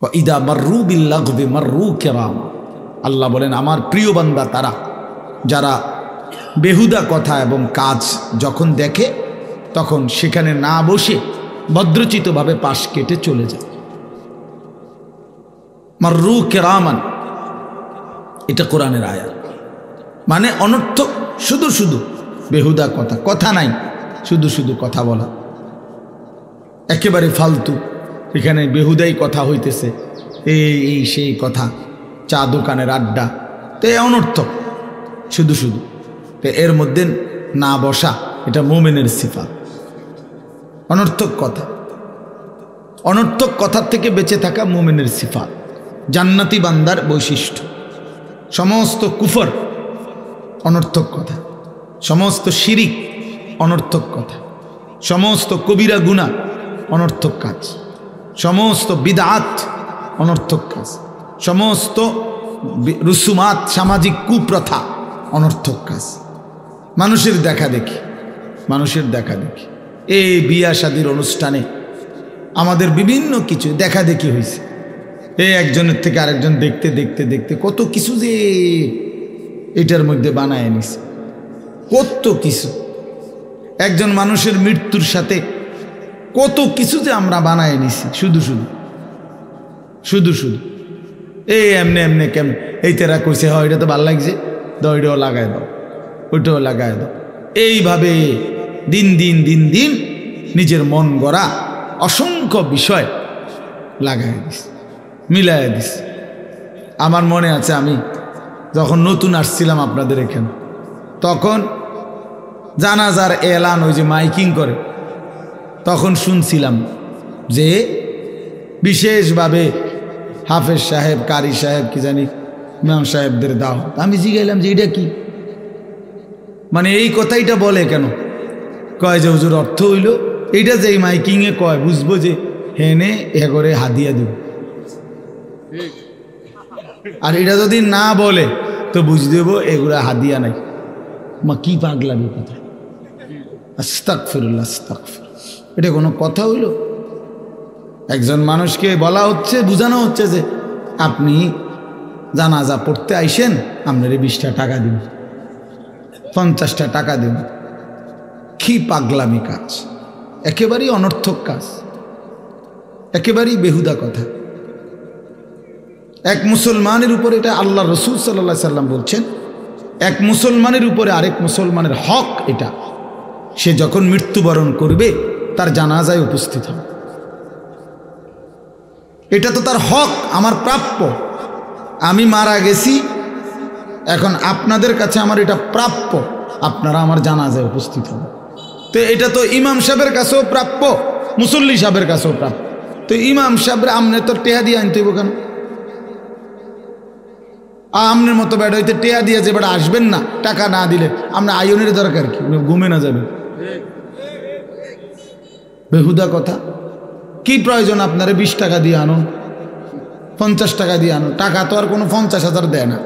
ওয়া ইদা মাররু বিল লাগবি মাররু কিরাম। আল্লাহ বলেন আমার প্রিয় বান্দা তারা যারা বেহুদা কথা এবং কাজ যখন দেখে তখন সেখানে না বসে ভদ্রচিতভাবে পাশ কেটে চলে যায়। মাররু কিরামান, এটা কোরআনের আয়াত। মানে অনর্থক শুধু শুধু বেহুদা কথা, কথা নাই, শুধু শুধু কথা বলা, একেবারে ফালতু, এখানে বেহুদাই কথা হইতেছে, এই সেই কথা, চা দোকানের আড্ডা, তো অনর্থক শুধু শুধু। তো এর মধ্যে না বসা, এটা মুমিনের সিফাত। অনর্থক কথা, অনর্থক কথার থেকে বেঁচে থাকা মুমিনের সিফাত, জান্নাতি বান্দার বৈশিষ্ট্য। সমস্ত কুফর অনর্থক কথা, সমস্ত শিরিক অনর্থক কথা, সমস্ত কবিরা গুনাহ অনর্থক কাজ, সমস্ত বিদআত অনর্থক কাজ, সমস্ত রুসুমাত সামাজিক কুপ্রথা অনর্থক কাজ, মানুষের দেখা দেখি, মানুষের দেখা দেখি। এই বিয়া শাদীর অনুষ্ঠানে আমাদের বিভিন্ন কিছু দেখা দেখি হয়েছে। এই একজনের থেকে আরেকজন দেখতে দেখতে দেখতে কত কিছু যে এটার মধ্যে বানায় নিছে, কত কিছু। একজন মানুষের মৃত্যুর সাথে কত কিছু যে আমরা বানায় নিছি, শুধু শুধু শুধু শুধু এই এমনি এমনি কেমন, এই তেরা কইছে হয় এটা তো ভাল লাগছে, ওইটাও লাগাই দাও, ওইটাও লাগাই দাও। এইভাবে দিন দিন দিন দিন নিজের মন গড়া অসংখ্য বিষয় লাগাই দিস, মিলাই দিস। আমার মনে আছে আমি যখন নতুন আসছিলাম আপনাদের এখানে, তখন জানাজার এলান ওই যে মাইকিং করে, তখন শুনছিলাম যে বিশেষভাবে হাফেজ সাহেব, কারি সাহেব, কি জানি ইমাম সাহেবদের দাওয়াত। আমি জিজ্ঞাসলাম যে এটা কি, মানে এই কথাইটা বলে কেন? কয় যে হুজুর অর্থ হইল এইটা যে মাইকিংয়ে কয় বুঝবো যে হেনে এ করে হাদিয়া দিব, আর এটা যদি না বলে তো বুঝ দেব এগুলা হাদিয়া নাই। মা কি পাগলামি কথা, আস্তাগফিরুল্লাহ আস্তাগফিরুল্লাহ, এটা কোনো কথা হইল? একজন মানুষকে বলা হচ্ছে, বোঝানো হচ্ছে যে আপনি জানাজা পড়তে আইসেন, আপনার 20টা টাকা দিন, 50টা টাকা দিন। কি পাগলামি কাজ, একেবারেই অনর্থক কাজ, একেবারেই বেহুদা কথা। এক মুসলমানের উপরে, এটা আল্লাহ রসুল সাল্লাল্লাহু আলাইহি সাল্লাম বলছেন, এক মুসলমানের উপরে আরেক মুসলমানের হক এটা, সে যখন মৃত্যুবরণ করবে তার জানাজায় উপস্থিত হবে। এটা তো তার হক, আমার প্রাপ্য। আমি মারা গেছি, এখন আপনাদের কাছে আমার এটা প্রাপ্য, আপনারা আমার জানাজায় উপস্থিত হবে। তো এটা তো ইমাম সাহেবের কাছেও প্রাপ্য, মুসল্লি সাহেবের কাছেও প্রাপ্য। তো ইমাম সাহেব আমনে তো টেহা দিয়ে আনতে হইব কেন? আমনের মতো বেড়া হইতে টেহা দিয়ে যে বেড়া আসবেন না, টাকা না দিলে আমরা আয়নের দরকার কি? ঘুমে না যাবে, বেহুদা কথা। কি প্রয়োজন আপনারা 20 টাকা দিয়ে আনুন, 50 টাকা দিয়ে আনুন, টাকা তো আর কোনো 50,000 দেয় না।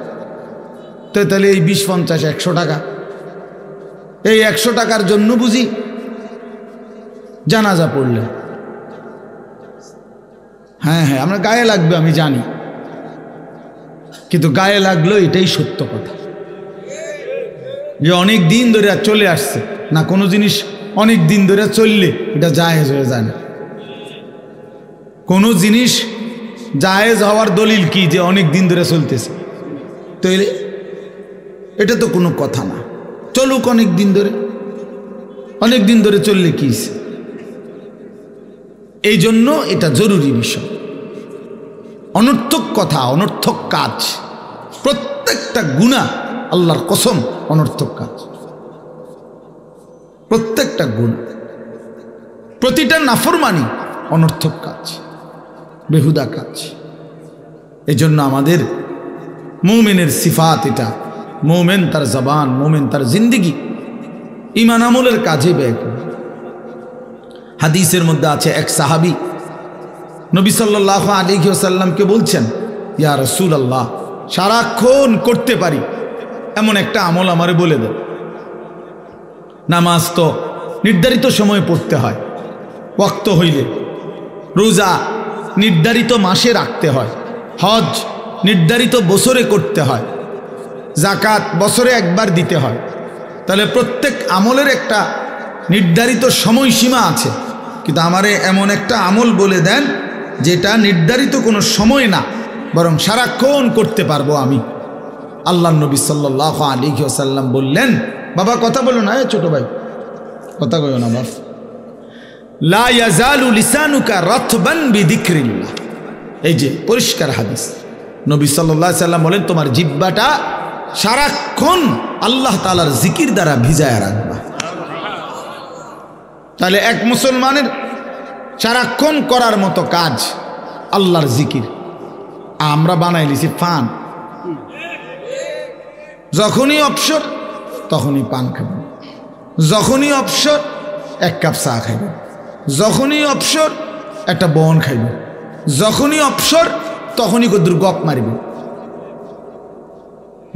তো তাহলে এই 20, 50, 100 টাকা, এই 100 টাকার জন্য বুঝি জানাজা পড়লে? হ্যাঁ হ্যাঁ, আমরা গায়ে লাগবে আমি জানি, কিন্তু গায়ে লাগলো এটাই সত্য কথা যে অনেক দিন ধরে চলে আসছে না, কোনো জিনিস অনেক দিন ধরে চললে এটা জায়েজ হয়ে যায় না। কোনো জিনিস জায়েজ হওয়ার দলিল কি? যে অনেক দিন ধরে চলতেছে, তো এটা তো কোনো কথা না। চলুক অনেক দিন ধরে, অনেক দিন ধরে চললে কি? এই জন্য এটা জরুরি বিষয়। অনর্থক কথা, অনর্থক কাজ, প্রত্যেকটা গুনাহ, আল্লাহর কসম, অনর্থক কাজ। প্রত্যেকটা গুনাহ, প্রতিটা নাফরমানি অনর্থক কাজ, বেহুদা কাজ। এই জন্য আমাদের মুমিনের সিফাত এটা। মুমিন তার জবান, মুমিন তার জিন্দিগি ঈমান আমলের কাজে ব্যয় করে। হাদিসের মধ্যে আছে, এক সাহাবী নবী সাল্লাল্লাহু আলাইহি ওয়াসাল্লামকে বলছেন, ইয়া রাসূলুল্লাহ, সারাক্ষণ করতে পারি এমন একটা আমল আমারে বলে দেন। নামাজ তো নির্ধারিত সময়ে পড়তে হয়, ওয়াক্ত হইলে, রোজা নির্ধারিত মাসে রাখতে হয়, হজ নির্ধারিত বছরে করতে হয়, জাকাত বছরে একবার দিতে হয়। তাহলে প্রত্যেক আমলের একটা নির্ধারিত সময়সীমা আছে। কিন্তু আমারে এমন একটা আমল বলে দেন যেটা নির্ধারিত কোনো সময় না, বরং সারাক্ষণ করতে পারবো আমি। আল্লাহর নবী সাল্লাল্লাহু আলাইহি ওয়াসাল্লাম বললেন, বাবা কথা বলো না, ছোট ভাই কথা কইও না বাপ, লা ইয়াজালু লিসানুকা রাতবান বিযিকরিল্লাহ। এই যে পরিষ্কার হাদিস, নবী সাল্লাল্লাহু আলাইহি ওয়াসাল্লাম বলেন তোমার জিহ্বাটা সারাক্ষণ আল্লাহ তাআলার জিকির দ্বারা ভিজায়া রাখবা। তাহলে এক মুসলমানের সারাক্ষণ করার মতো কাজ আল্লাহর জিকির। আমরা বানাই লিছি পান, যখনই অবসর তখনই পান খাবেন, যখনই অবসর এক কাপ চা খাইবেন, যখনই অবসর একটা বন খাইবেন, যখনই অবসর তখনই কদ্দুর গপ মারিবেন।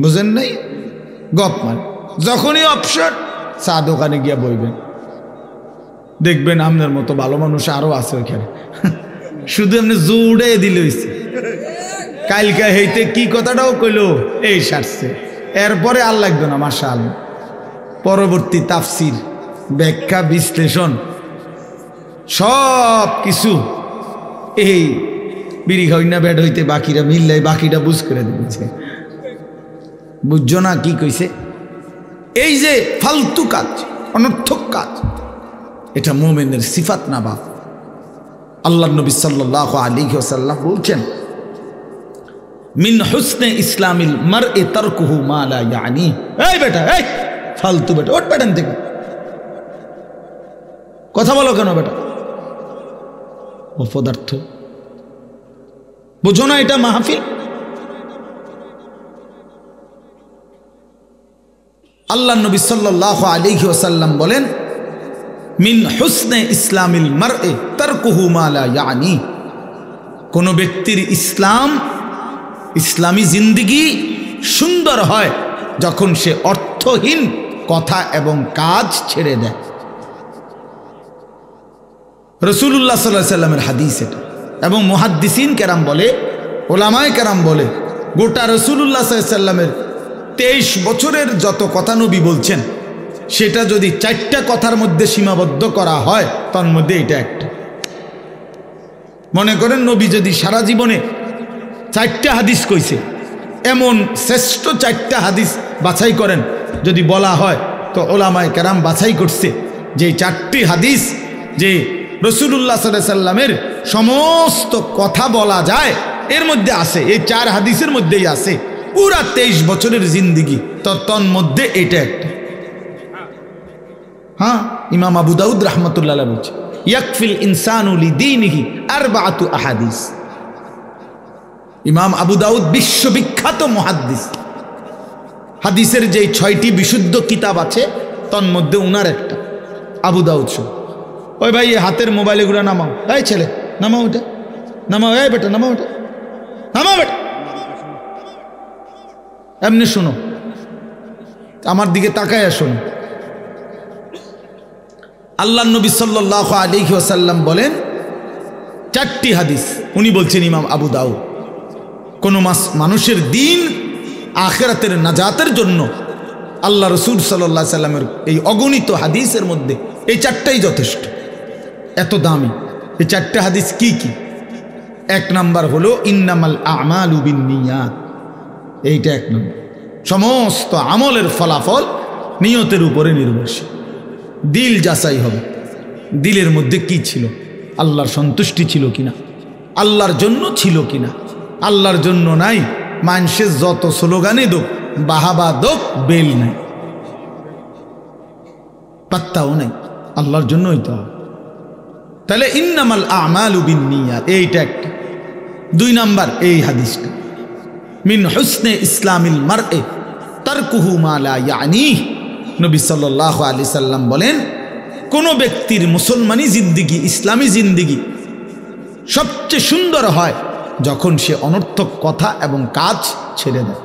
বুঝেন নাই? গপ মারি, যখনই অবসর চা দোকানে গিয়া বইবেন। দেখবেন আপনার মতো ভালো মানুষ আরো আছে ওইখানে, শুধু এমনি জোড়ে দিলে হইছে, কালকা হইতে কি কথাটাও কইলো এই সারছে, এরপরে আর লাগবে না মাশাআল্লাহ। পরবর্তী তাফসির, ব্যাখ্যা, বিশ্লেষণ সব কিছু এই বিড়ি খাই না ব্যাড হইতে বাকিরা মিললাই বাকিটা বুঝ করে দিয়েছে। বুঝছো না কি কইছে? এই যে ফালতু কাজ, অনর্থক কাজ, এটা মুমিনের সিফাত না বাপ। আল্লাহর নবী সাল্লাল্লাহু আলাইহি ওয়াসাল্লাম বলছেন, মিন হুসনে ইসলামিল মারই তারকুহু মা লা ইয়ানি। এই বেটা, এই ফালতু বেটা, ওঠ বেটান থেকে কথা বলো কেন বেটা? অপদার্থ, বুঝো না এটা মাহফিল? আল্লাহর নবী সাল্লাল্লাহু আলাইহি ওয়াসাল্লাম বলেন, মিন হুসনে ইসলামিল মারই তারকুহু মা লা ইয়ানি। কোন ব্যক্তির ইসলাম, ইসলামী জিন্দেগি সুন্দর হয় যখন সে অর্থহীন কথা এবং কাজ ছেড়ে দেয়। রাসূলুল্লাহ সাল্লাল্লাহু আলাইহি ওয়াসাল্লামের হাদিস এটা, এবং মুহাদ্দিসিন কেরাম বলে, ওলামায়ে কেরাম বলে, গোটা রাসূলুল্লাহ সাল্লাল্লাহু আলাইহি ওয়াসাল্লামের 23 বছরের যত কথা নবী বলছেন, সেটা যদি 4টা কথার মধ্যে সীমাবদ্ধ করা হয়, তার মধ্যে এটা একটা। মনে করেন নবী যদি সারা জীবনে 4টা হাদিস কইছে, এমন শ্রেষ্ঠ 4টা হাদিস বাছাই করেন যদি বলা হয়, তো ওলামায়ে কেরাম বাছাই করছে যে 4টি হাদিস যে রাসূলুল্লাহ সাল্লাল্লাহু আলাইহি ওয়াসাল্লামের সমস্ত কথা বলা যায় এর মধ্যে আছে, এই 4 হাদিসের মধ্যেই আছে পুরা 23 বছরের জিন্দেগি, তো তন মধ্যে এটা একটা। হ্যাঁ, ইমাম আবু দাউদ রাহমাতুল্লাহ আলাইহি বলছে, ইয়াকফিল ইনসানু লিদীনিহি আরবাআতু আহাদিস। ইমাম আবু দাউদ বিশ্ববিখ্যাত মুহাদ্দিস, হাদিসের যে 6টি বিশুদ্ধ কিতাব আছে তন মধ্যে উনার একটা, আবু দাউদ শো। ওই ভাই হাতের মোবাইলে গুলা নামাও, এই ছেলে নামাও ওটা, নামাও, এই বেটা নামাও ওটা, নামাও বেটা, এমনি শোনো, আমার দিকে তাকায়া শোনো। আল্লাহর নবী সাল্লাল্লাহু আলাইহি ওয়াসাল্লাম বলেন 4টি হাদিস, উনি বলছেন ইমাম আবু দাউদ, কোন মানুষের দিন আখিরাতের নাজাতের জন্য আল্লাহ রাসূল সাল্লাল্লাহু আলাইহি ওয়াসাল্লামের এই অগণিত হাদিসের মধ্যে এই 4টাই যথেষ্ট, এত দামি। এই 4টা হাদিস কি কি? 1 নাম্বার হলো ইন্নামাল আমালু বিন্নিয়াত, এইটা 1 নম্বর। সমস্ত আমলের ফলাফল নিয়তের উপরে নির্ভরশীল। দিল যাচাই হবে, দিলের মধ্যে কি ছিল, আল্লাহর সন্তুষ্টি ছিল কিনা, আল্লাহর জন্য ছিল কিনা। আল্লাহর জন্য নাই, মানুষের যত স্লোগানে দোক, বাহাবা দোক, বেল নাই, পাত্তাও নাই, আল্লাহর জন্য হইতে হবে। তাহলে ইন্নামাল আমালু বিন্নিয়াত, এইটা একটা। 2 নাম্বার এই হাদিসটা, মিন হুসনে ইসলামিল মারই তারকুহু মা লা ইয়ানি। নবী সাল্লাল্লাহু আলাইহি সাল্লাম বলেন, কোন ব্যক্তির মুসলমানি জিন্দেগি, ইসলামী জিন্দেগি সবচেয়ে সুন্দর হয় যখন সে অনর্থক কথা এবং কাজ ছেড়ে দেয়।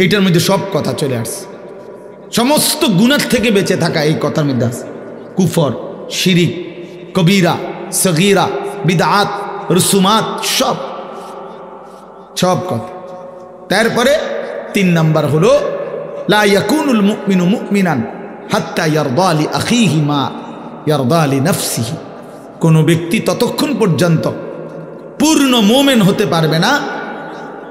এইটার মধ্যে সব কথা চলে আসছে, সমস্ত গুনাহ থেকে বেঁচে থাকা এই কথার মধ্যে আছে। কুফর, শিরিক, কবিরা, সগীরা, বিদআত, রুসুমাত, সব সব কথা। তারপরে 3 নাম্বার হলো লা ইয়াকুনুল মুমিনু মুমিনান হাত্তা ইয়ারদা লি আখিহি মা ইয়ারদা লি নাফসিহি। কোনো ব্যক্তি ততক্ষণ পর্যন্ত পূর্ণ মুমিন হতে পারবে না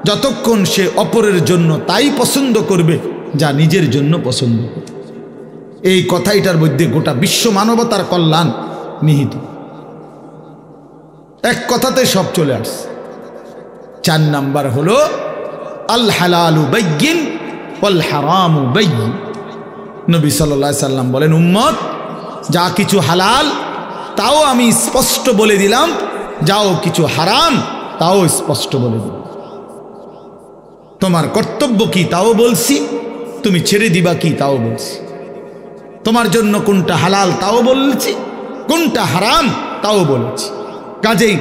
যতক্ষণ সে অপরের জন্য তাই পছন্দ করবে যা নিজের জন্য পছন্দ করবে। এই কথাটার মধ্যে গোটা বিশ্ব মানবতার কল্যাণ নিহিত। এক কথাতে সব চলে আসছে। 4 নাম্বার হলো আল হালালু বাইয়িন ওয়াল হারামু বাইয়িন। নবী সাল্লাল্লাহু আলাইহি সাল্লাম বলেন, উম্মত, যা কিছু হালাল তাও আমি স্পষ্ট বলে দিলাম, যাও কিছু হারাম তাও স্পষ্ট বলে দিলাম। তোমার কর্তব্য কি তাও বলছি, তুমি ছেড়ে দিবা কি তাও বলছি। তোমার জন্য কোনটা হালাল তাও বলছি, কোনটা হারাম তাও বলছি। কাজেই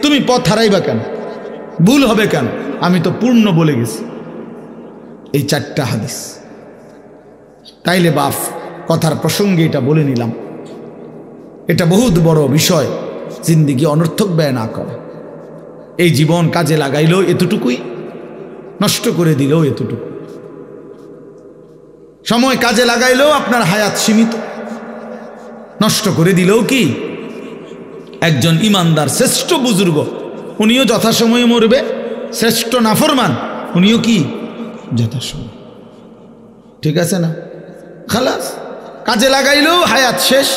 তুমি পথ হারাইবা কেন, ভুল হবে কেন? আমি তো পূর্ণ বলে গেছি। এই 4টা হাদিস। তাইলে বাপ, কথার প্রসঙ্গে এটা বলে নিলাম। এটা বহুত বড় বিষয়, জিন্দিগি অনর্থক ব্যয় না করে। এই জীবন কাজে লাগাইলেও এতটুকুই, নষ্ট করে দিলেও এতটুকু। সময় কাজে লাগাইলেও আপনার হায়াত সীমিত, নষ্ট করে দিলেও কি? একজন ইমানদার শ্রেষ্ঠ বুজুর্গ, উনিও যথাসময়ে মরবে। শ্রেষ্ঠ নাফরমান, উনিও কি যথাসময়। ঠিক আছে না? খালাস। কাজে লাগাইলেও হায়াত শেষ,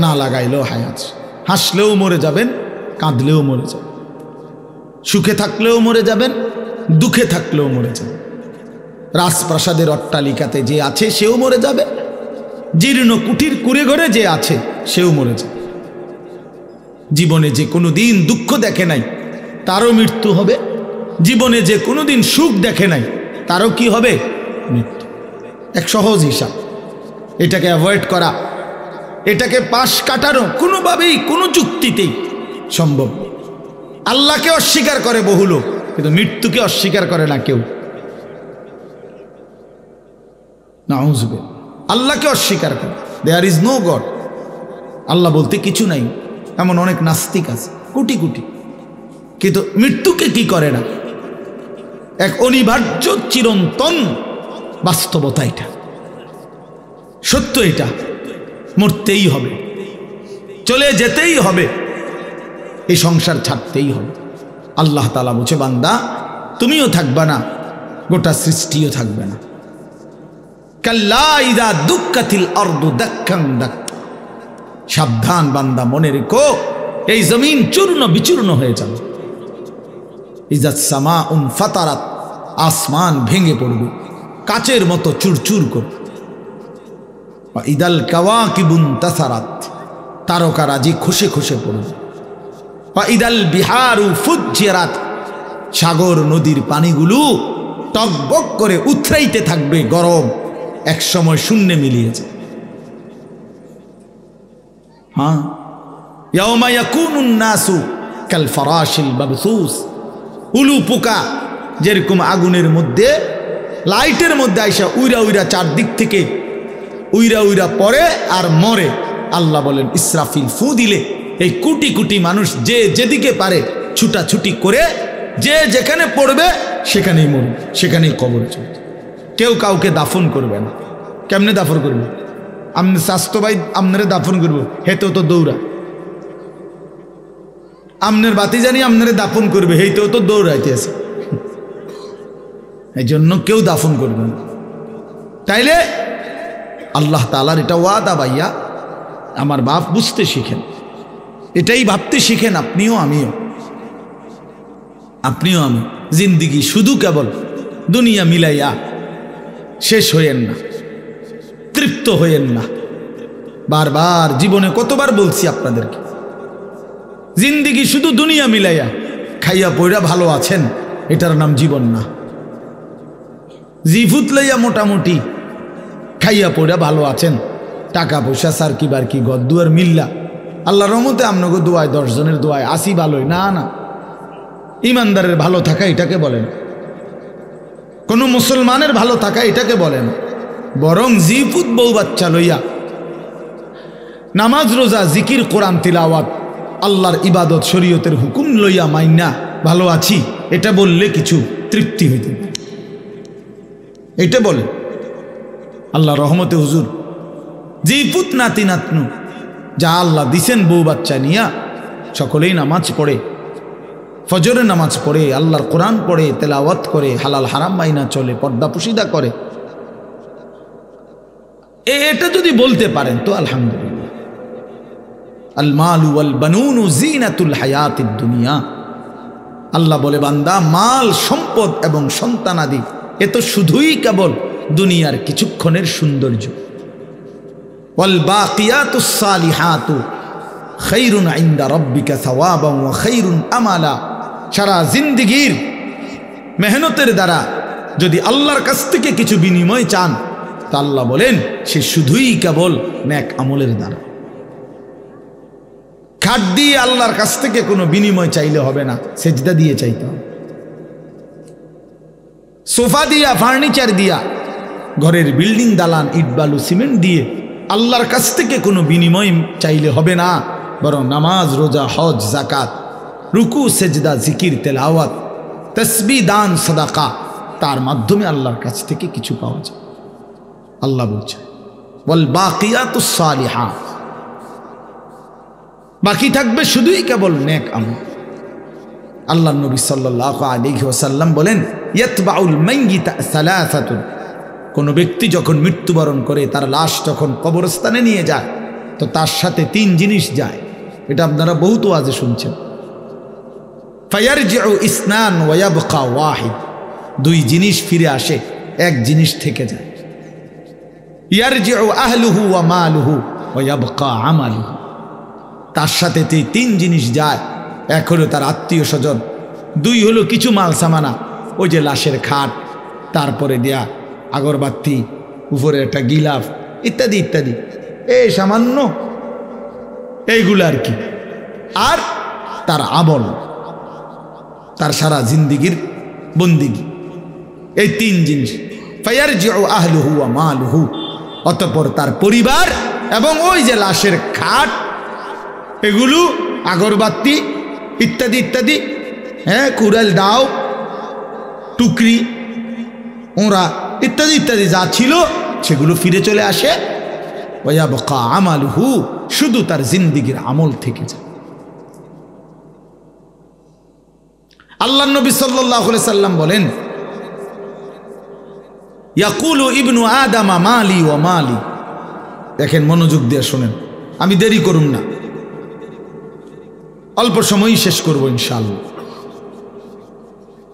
না লাগাইলেও হায়াত। হাসলেও মরে যাবেন, কাঁদলেও মরে যাবেন, সুখে থাকলেও মরে যাবেন, দুঃখে থাকলেও মরে যাবেন। রাজপ্রাসাদের অট্টালিকাতে যে আছে সেও মরে যাবে, জীর্ণ কুঠির কুড়ে ঘরে যে আছে সেও মরে যাবে। জীবনে যে কোনো দিন দুঃখ দেখে নাই তারও মৃত্যু হবে, জীবনে যে কোনো দিন সুখ দেখে নাই তারও কি হবে? মৃত্যু। এক সহজ হিসাব। এটাকে অ্যাভয়েড করা, এটাকে পাশ কাটানো কোনোভাবেই, কোনো যুক্তিতেই সম্ভব। আল্লাহকে অস্বীকার করে বহু লোক, কিন্তু মৃত্যুকে অস্বীকার করে না কেউ। নাউযুবিল্লাহ। আল্লাহকে অস্বীকার করে, দেয়ার ইজ নো গড, আল্লাহ বলতে কিছু নাই। এমন অনেক নাস্তিক আছে কোটি কোটি, কিন্তু মৃত্যুকে কি করে না। এক অনিবার্য চিরন্তন বাস্তবতা, এটা সত্য, এটা মরতেই হবে, চলে যেতেই হবে, এই সংসার ছাড়তেই হবে। আল্লাহ তাআলা বলছে, বান্দা তুমিও থাকবে না, গোটা সৃষ্টিও থাকবে না। কাল্লা ইযা দুক্কাতিল আরদু দাক্কান দাক্কা। সাবধান বান্দা, মনে রেখো এই জমিন চূর্ণ বিচূর্ণ হয়ে যাবে। ইজাস সামাউন ফাতারাত, আসমান ভেঙে পড়বে, কাচের মতো চুরচুর করবে। ইদাল কাওয়াকিবুন তাসারাত, তারকারাজি খসে খসে পড়বে। ইদাল বিহারু ফুজ্জিরাত, সাগর নদীর পানিগুলো টকবক করে উথরাইতে থাকবে, গরম, এক সময় শূন্যে মিলিয়ে যায়। হ্যাঁ, ইয়াউমা ইয়াকুনুন নাসু কাল ফারাশিল মাবসুস। উলু পোকা যেরকম আগুনের মধ্যে, লাইটের মধ্যে আইসা উইরা উইরা চারদিক থেকে উইরা উইরা পড়ে আর মরে। আল্লাহ বলেন, ইসরাফিল ফু দিলে এই কোটি কোটি মানুষ যে যেদিকে পারে ছুটাছুটি করে, যে যেখানে পড়বে সেখানেই মরবে, সেখানেই কবরে চলবে। কেউ কাউকে দাফন করবে না। কেমনে দাফন করবে? আপনি স্বাস্থ্য ভাই আপনারে দাফন করবো, হেতেও তো দৌড়া। আমনের বাতি জানি আপনারে দাফন করবে, হেতেও তো দৌড়াইতে আছে। এই জন্য কেউ দাফন করবে না। তাইলে আল্লাহ তাআলার এটা ওয়াদা, ভাইয়া আমার বাপ, বুঝতে শিখেন, এটাই ভাবতে শিখেন। আপনিও আমিও, আপনিও আমি। জিন্দিগি শুধু কেবল দুনিয়া মিলাইয়া শেষ হইয়েন না, তৃপ্ত হইয়েন না। বারবার জীবনে কতবার বলছি আপনাদেরকে, জিন্দিগি শুধু দুনিয়া মিলাইয়া খাইয়া পয়রা ভালো আছেন, এটার নাম জীবন না। জিফুত লইয়া মোটামুটি খাইয়া পয়রা ভালো আছেন, টাকা পয়সা সার কি বার কি গদ্দুয়ার মিল্লা, আল্লাহর রহমতে আপনাকে দোয়ায়, 10 জনের দোয়ায় আসি ভালোই না। না, ইমানদারের ভালো থাকা এটাকে বলেন, কোন মুসলমানের ভালো থাকা এটাকে বলেন। বরং জিফুত বউ বাচ্চা লইয়া নামাজ রোজা জিকির কোরআন তিলাওয়াত আল্লাহর ইবাদত শরীয়তের হুকুম লইয়া মাইনা ভালো আছি, এটা বললে কিছু তৃপ্তি হইতে পারে। এটা বলে আল্লাহ রহমতে হুজুর যেই পুত নাতি নাতনু যা আল্লাহ দিছেন বউ বাচ্চা নিয়া সকলেই নামাজ পড়ে, ফজরে নামাজ পড়ে, আল্লাহর কোরআন পড়ে, তেলাওয়াত করে, হালাল হারাম মাইনা চলে, পর্দা পুশিদা করে, এটা যদি বলতে পারেন তো আলহামদুলিল্লাহ। আল মালু ওয়াল বানুনু জিনাতুল হায়াতিদ দুনিয়া, আল্লাহ বলে বান্দা মাল সম্পদ এবং সন্তানাদি এ তো শুধুই কেবল দুনিয়ার কিছুক্ষণের সৌন্দর্য। ওয়াল বাকিয়াতুস সালিহাতু খায়রুন ইনদা রাব্বিকা সাওয়াবান ওয়া খায়রুন আমালা, সারা জিন্দেগীর মেহনতের দ্বারা যদি আল্লাহর কাছ থেকে কিছু বিনিময় চান তা আল্লাহ বলেন সে শুধুই কেবল নেক আমলের দ্বারা। খাট দিয়ে আল্লাহর কাছ থেকে কোনো বিনিময় চাইলে হবে না, সেজদা দিয়ে চাইতে হবে। সোফা দিয়া, ফার্নিচার দিয়া, ঘরের বিল্ডিং দালান ইট বালু সিমেন্ট দিয়ে আল্লাহর কাছ থেকে কোনো বিনিময় চাইলে হবে না, বরং নামাজ রোজা হজ যাকাত রুকু সেজদা জিকির তেলাওয়াত তসবিহ দান সাদাকা, তার মাধ্যমে আল্লাহর কাছ থেকে কিছু পাওয়া যায়। আল্লাহ বলছে ওয়াল বাকিয়াতুস সালিহাত, বাকি থাকবে শুধুই কেবল নেক আমল। আল্লাহ নবী সাল্লাল্লাহু আলাইহি ওয়াসাল্লাম বলেন ইয়াতবাউল মাইয়িতা সালাসাতুন, কোনো ব্যক্তি যখন মৃত্যুবরণ করে তার লাশ যখন কবরস্থানে নিয়ে যায় তো তার সাথে তিন জিনিস যায়, এটা আপনারা বহুত ওয়াজে শুনছেন। ফায়ারজিউ ইসনান ওয়া ইয়াবকা ওয়াহিদ, দুই জিনিস ফিরে আসে, এক জিনিস থেকে যায়। ইয়ারজিউ আহলুহু ওয়া মালুহু ওয়া ইয়াবকা আমালুহু, তার সাথে তিন জিনিস যায়, এক হলো তার আত্মীয় স্বজন, দুই হলো কিছু মাল সামানা, ওই যে লাশের খাট, তারপরে দেয়া আগরবাতি, উপরে একটা গিলাফ ইত্যাদি ইত্যাদি, এই সামান্য এইগুলো আর কি, আর তার আমল, তার সারা জিন্দিগির বন্দিগি, এই তিন জিনিস। ফায়ারজিউ আহলুহু ওয়া মালুহু, অতঃপর তার পরিবার এবং ওই যে লাশের খাট, এগুলো আগরবাতি ইত্যাদি ইত্যাদি, হ্যাঁ কুড়াল দাও টুকরি ওরা ইত্যাদি ইত্যাদি যা ছিল সেগুলো ফিরে চলে আসে। ওয়ায়াবকা আমালুহু, শুধু তার জিন্দিগির আমল থেকে যায়। আল্লাহ নবী সাল্লাল্লাহু আলাইহি সাল্লাম বলেন ইয়াকুলু ইবনু আদামা মালি ওয়া মালি, দেখেন মনোযোগ দিয়ে শোনেন, আমি দেরি করুম না, অল্প সময়ই শেষ করব ইনশাআল্লাহ।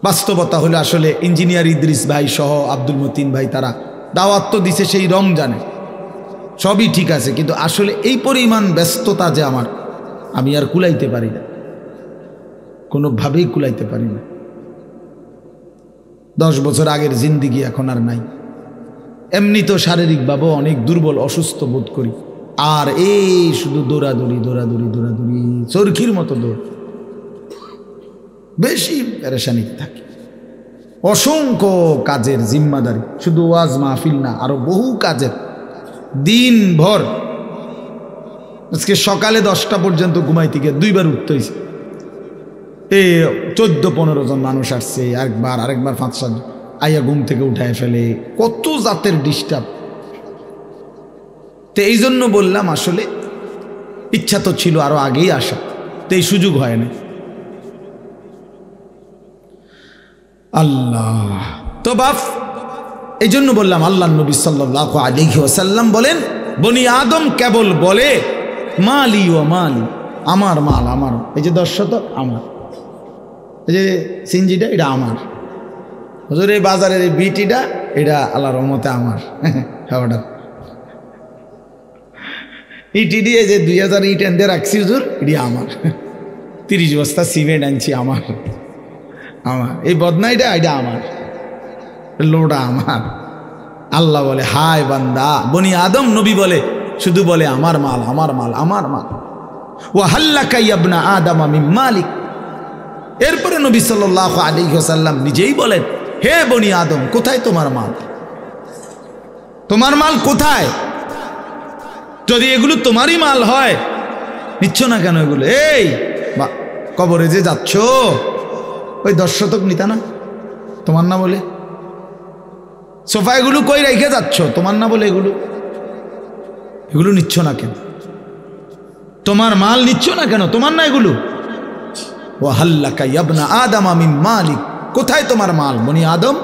বাস্তবতা হলো আসলে ইঞ্জিনিয়ার ইদ্রিস ভাই সহ আব্দুল মতিন ভাই তারা দাওয়াত তো দিছে সেই রমজানে, সবই ঠিক আছে, কিন্তু আসলে এই পরিমাণ ব্যস্ততা যে আমার, আমি আর কুলাইতে পারি না, কোনোভাবেই কুলাইতে পারি না। 10 বছর আগের জিন্দিগি এখন আর নাই। এমনি তো শারীরিকভাবেও অনেক দুর্বল অসুস্থ বোধ করি, আর এই শুধু দৌড়াদৌড়ি দৌড়াদৌড়ি দৌড়াদৌড়ি চরখির মতো দৌড়, বেশি পেরেশানিতে থাকি। অসংখ্য কাজের জিম্মাদারি, শুধু ওয়াজ মাহফিল না, আরো বহু কাজের, দিন ভর। আজকে সকালে 10টা পর্যন্ত ঘুমাইতে গিয়ে 2বার উঠতে হয়েছে। এই 14-15 জন মানুষ আসছে, আরেকবার 5-7 আইয়া ঘুম থেকে উঠায় ফেলে, কত জাতের ডিস্টার্ব। তো এই জন্য বললাম আসলে ইচ্ছা তো ছিল আরো আগেই আসা, তো এই সুযোগ হয় না। আল্লাহ তো বাপ, এই জন্য বললাম আল্লাহ নবী সাল্লাল্লাহু আলাইহি ওয়াসাল্লাম বলেন বনি আদম কেবল বলে মালি ও মালি, আমার মাল আমার, এই যে 10 শতক আমার, এই যে সিনজিটা এটা আমার, হুজুর এই বাজারের এই বিটিটা এটা আল্লাহর রহমতে আমার, হ্যাঁ ইটি দিয়ে যে 2000 ইট এনে রাখছি হুজুর, এটি আমার, 30 বস্তা সিমেন্ট আনছি আমার, এই বদনাইটা এটা আমার, লোডা আমার। আল্লাহ বলে হায় বান্দা, বনি আদম নবী বলে শুধু বলে আমার মাল আমার মাল আমার মাল। ওয়া হাল্লাকা ইবনা আদম মিন মালিক, এরপরে নবী সাল্লাল্লাহু আলাইহি ওয়াসাল্লাম নিজেই বলেন হে বনি আদম, কোথায় তোমার মাল? তোমার মাল কোথায়? যদি এগুলো তোমারই মাল হয় নিচ্ছ না কেন এগুলো? এই কবরে যে যাচ্ছ, ওই 10 শতক নিতা না তোমার না বলে? সোফা এগুলো কই রেখে যাচ্ছ তোমার না বলে? এগুলো নিচ্ছ না কেন? তোমার মাল নিচ্ছ না কেন? তোমার না এগুলো? ও হাল্লাকা ইবনা আদম মিন মালিক, কোথায় তোমার মাল বনি আদম?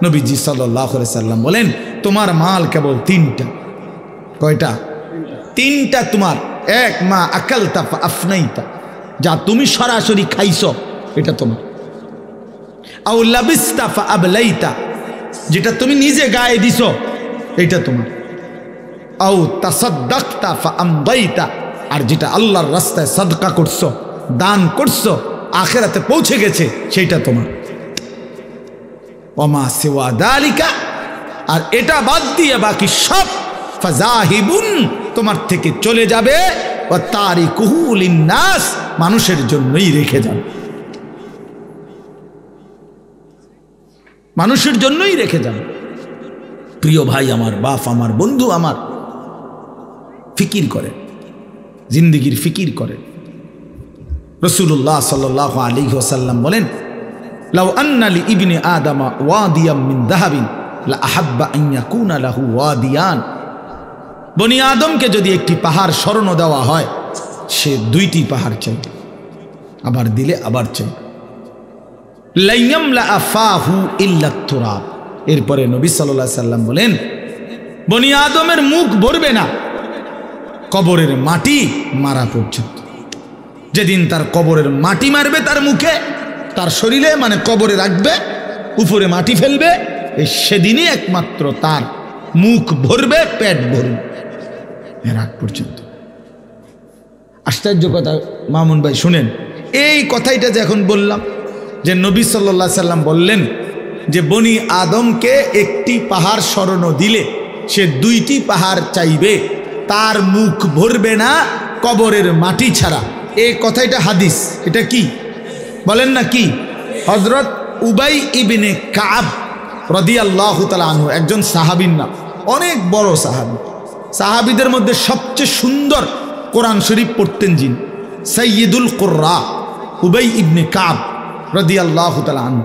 নবীজি সাল্লাল্লাহু আলাইহি সাল্লাম বলেন তোমার মাল কেবল 3টা। কয়টা? 3টা তোমার। এক, মা আকালতা ফা আফনাইতা, যা তুমি সরাসরি খাইছো এটা তোমার। আও লাবিস্তা ফা আবলাইতা, যেটা তুমি নিজে গায়ে দিছো এটা তোমার। আও তাসাদ্দাকতা ফা আমদাইতা, আর যেটা আল্লাহর রাস্তায় সাদকা করছো, দান করছো, আখিরাতে পৌঁছে গেছে, সেইটা তোমার। ওমা সিওয়া যালিকা, আর এটা বাদ দিয়ে বাকি সব ফাজাহিবুন, তোমার থেকে চলে যাবে। ওয়া তারিকুহু লিন্নাস, মানুষের জন্যই রেখে যাবে, মানুষের জন্যই রেখে যাবে। প্রিয় ভাই আমার, বাপ আমার, বন্ধু আমার, ফিকির করে, জিন্দেগির ফিকির করে। রাসূলুল্লাহ সাল্লাল্লাহু আলাইহি ওয়াসাল্লাম বলেন লাউ আন্না লি ইবনি আদামা ওয়াদিয়াম মিন যাহাবিন লা আহাব্বা আন ইয়াকুনা লাহু ওয়াদিয়ান, বনি আদমকে যদি একটি পাহাড় স্বর্ণ দেওয়া হয়, সে 2টি পাহাড় চাই, আবার দিলে আবার চাই। লাইয়ামলা আফাহু ইল্লা তুরাব, এরপরে নবী সাল্লাল্লাহু আলাইহি সাল্লাম বলেন বনি আদমের মুখ ভরবে না কবরের মাটি মারা পর্যন্ত। যেদিন তার কবরের মাটি মারবে তার মুখে, তার শরীরে, মানে কবরে রাখবে, উপরে মাটি ফেলবে, সেদিনই একমাত্র তার মুখ ভরবে, পেট ভরবে, এর আগ পর্যন্ত। আশ্চর্য কথা মামুন ভাই, শুনেন এই কথাইটা যে এখন বললাম, যে নবী সাল্লাল্লাহু আলাইহি সাল্লাম বললেন যে বনি আদমকে একটি পাহাড় স্বর্ণ দিলে সে 2টি পাহাড় চাইবে, তার মুখ ভরবে না কবরের মাটি ছাড়া। এই কথাইটা হাদিস, এটা কি বলেন না? কি? হযরত উবাই ইবনে কাব রাদিয়াল্লাহু তাআলা আনহু, একজন সাহাবীর নাম, অনেক বড় সাহাবী, সাহাবীদের মধ্যে সবচেয়ে সুন্দর কোরআন শরীফ পড়তেন যিনি, সাইয়্যিদুল কুররা উবাই ইবনে কাব রাদিয়াল্লাহু তাআলা আনহু।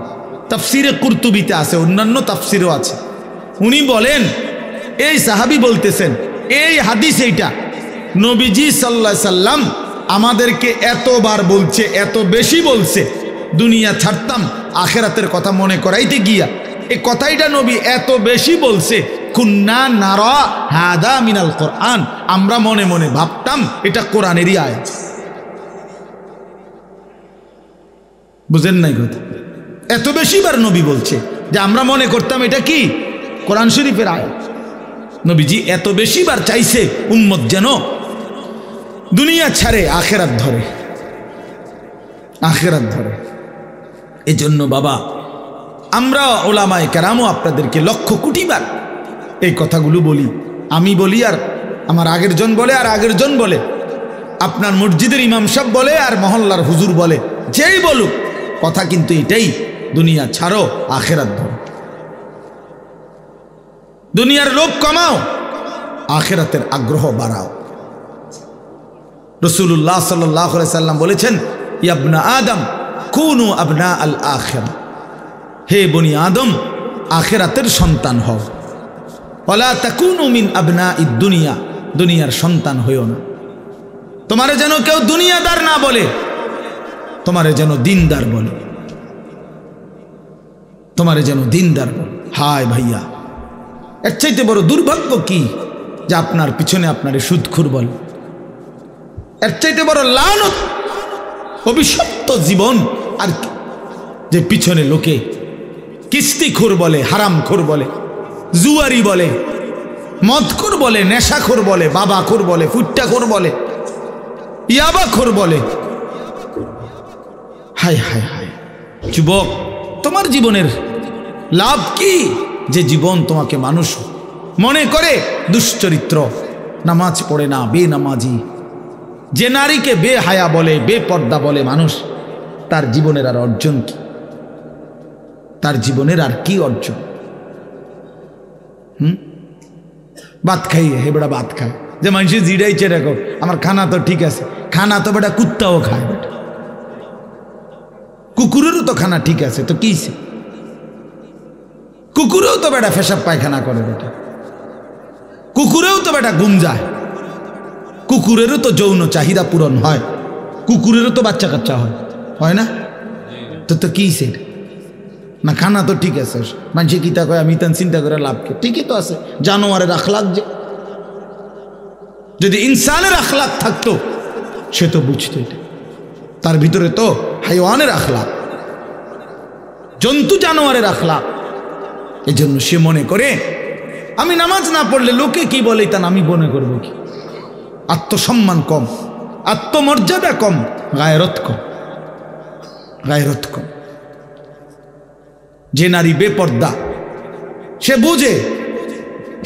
তাফসিরে কুরতুবিতে আছে, অন্যান্য তাফসিরেও আছে। উনি বলেন, এই সাহাবী বলতেছেন এই হাদিস এইটা নবীজি সাল্লাল্লাহু আলাইহি সাল্লাম আমাদেরকে এতবার বলছে, এত বেশি বলছে, দুনিয়া ছাড়তাম আখিরাতের কথা মনে করাইতে গিয়া এই কথাইটা নবী এত বেশি বলছে, কুন্না নারা হাদা মিনাল কোরআন, আমরা মনে মনে ভাবতাম এটা কোরআনেরই আয়াত। বুঝেন নাই কথা? এত বেশিবার নবী বলছে যে আমরা মনে করতাম এটা কি কোরআন শরীফের আয়াত। নবীজি এত বেশিবার চাইছে উম্মত যেন দুনিয়া ছাড়ে আখিরাত ধরে, আখিরাত ধরে। এজন্য বাবা, আমরা ওলামায়ে কেরামও আপনাদেরকে লক্ষ কোটিবার এই কথাগুলো বলি। আমি বলি, আর আমার আগের জন বলে, আর আগের জন বলে, আপনার মসজিদের ইমাম সাহেব বলে, আর মহল্লার হুজুর বলে, যেই বলুক, কথা কিন্তু এটাই, দুনিয়া ছাড়ো আখিরাত ধরো। দুনিয়ার লোভ কমাও, আখিরাতের আগ্রহ বাড়াও। রাসূলুল্লাহ সাল্লাল্লাহু আলাইহি সাল্লাম বলেছেন, ইবনা আদম কুনু আবনা আল আখিরা, হে বনি আদম আখিরাতের সন্তান হও। ওয়ালা তাকুনু মিন আবনাইদ দুনিয়া, দুনিয়ার সন্তান হইও না। তোমারে যেন কেউ দুনিয়াদার না বলে, তোমারে যেন দিনদার বলে, তোমারে যেন দিনদার বলে। হায় ভাইয়া, এর চাইতে বড় দুর্ভাগ্য কি যে আপনার পিছনে আপনারে সুদখোর বলে? এর চাইতে বড় লানত, অভিশপ্ত জীবন আর কি, যে পিছনে লোকে কিস্তিখোর বলে, হারামখোর বলে, জুয়ারি বলে, মদখোর বলে, নেশাখোর বলে, বাবাখোর বলে, ফুট্টাখোর বলে, ইয়াবাখোর বলে। হায় হায় হায় যুবক, তোমার জীবনের লাভ কি যে জীবন তোমাকে মানুষ মনে করে দুশ্চরিত্র, নামাজ পড়ে না, বেনামাজি, যে নারীকে বেহায়া বলে, বেপর্দা বলে মানুষ, তার জীবনের আর অর্জন কি? তার জীবনের আর কি অর্জন? ভাত খাইয়ে হেবড়া ভাত খায়, যে মানুষের জিরাইছে রেখো, আমার খানা তো ঠিক আছে। খানা তো বেটা কুত্তাও খায়, বেটা কুকুরেরও তো খানা ঠিক আছে, তো কিছে? কুকুরেও তো বেটা পেশাব পায়খানা করে, বেটা কুকুরেও তো বেটা ঘুম যায়, কুকুরেরও তো যৌন চাহিদা পূরণ হয়, কুকুরেরও তো বাচ্চা কাচ্চা হয় না? তো তো কিছে না? খানা তো ঠিক আছে, মানুষে কিতা কয় আমি তান চিন্তা করে লাভকে, ঠিকই তো আছে। জানোয়ারের আখলাক, যে যদি ইনসানের আখলাক থাকতো সে তো বুঝতো এটা। তার ভিতরে তো হাইওয়ানের আখলাক, জন্তু জানোয়ারের আখলাক। এই জন্য সে মনে করে আমি নামাজ না পড়লে লোকে কি বলে তা আমি মনে করব কি? আত্মসম্মান কম, আত্মমর্যাদা কম, গায়রত কম, গায়রত কম। যে নারী বেপর্দা সে বুঝে,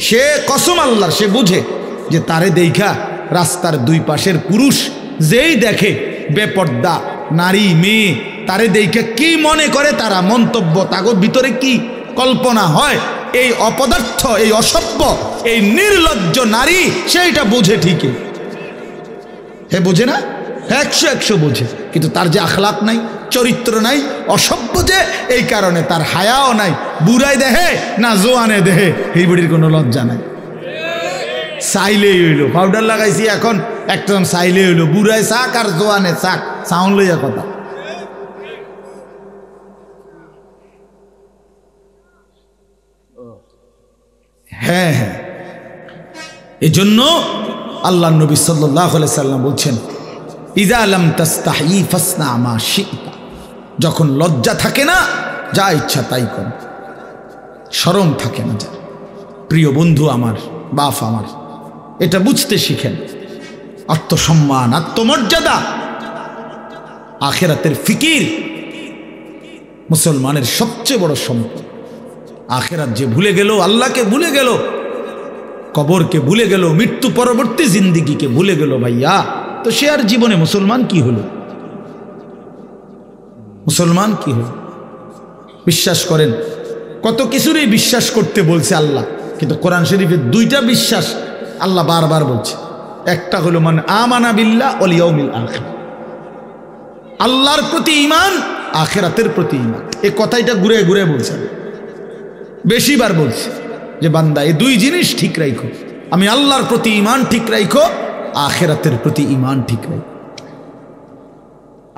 সে কসম আল্লাহর, সে বুঝে যে তারে দেখা রাস্তার দুই পাশের পুরুষ যেই দেখে বেপর্দা নারী মেয়ে, তারে দেখে কি মনে করে, তারা মন্তব্য, তাগর ভিতরে কি কল্পনা হয়, এই অপদার্থ, এই অসভ্য, এই নির্লজ্জ নারী সেইটা বুঝে ঠিকই। হে বুঝে না? 100 বোঝে, কিন্তু তার যে আখলাক নাই, চরিত্র নাই, অসভ্য, যে এই কারণে তার হায়াও নাই। বুড়াই দেহে না জোয়ানে দেহে, এই বুড়ির কোনো লজ্জা নাই। চাইলেই হইল, পাউডার লাগাইছি এখন একদম চাইলেই হইল, বুড়ায় চাক আর জোয়ানে চাক, সাউন্ড লইয়া কথা। হ্যাঁ হ্যাঁ, এই জন্য আল্লাহ নবী সাল্লাল্লাহু আলাইহি সাল্লাম বলছেন, ইযা লাম তাস্তাহি ফাসনা মা শি'তা, যখন লজ্জা থাকে না যা ইচ্ছা তাই কর, শরম থাকে না। প্রিয় বন্ধু আমার, বাপ আমার, এটা বুঝতে শিখেন। আত্মসম্মান, আত্মমর্যাদা, আখিরাতের ফিকির মুসলমানের সবচেয়ে বড় সম্পদ। আখিরাত যে ভুলে গেল, আল্লাহকে ভুলে গেল, কবরকে ভুলে গেল, মৃত্যু পরবর্তী জিন্দিগিকে ভুলে গেল, ভাইয়া, তো সে আর জীবনে মুসলমান কি হলো? মুসলমান কি হলো? বিশ্বাস করেন, কত কিছুরই বিশ্বাস করতে বলছে আল্লাহ, কিন্তু কোরআন শরীফের দুইটা বিশ্বাস আল্লাহ বারবার বলছে। একটা হলো মান আমানা বিল্লাহ ওয়াল ইয়াউমিল আখির, আল্লাহর প্রতি ঈমান, আখিরাতের প্রতি ঈমান। এই কথাটা ঘুরে ঘুরে বলছে, বেশিবার বলছে যে বান্দা এই দুই জিনিস ঠিক রাখো, আমি আল্লাহর প্রতি ঈমান ঠিক রাখো, আখিরাতের প্রতি ঈমান ঠিক রাখো।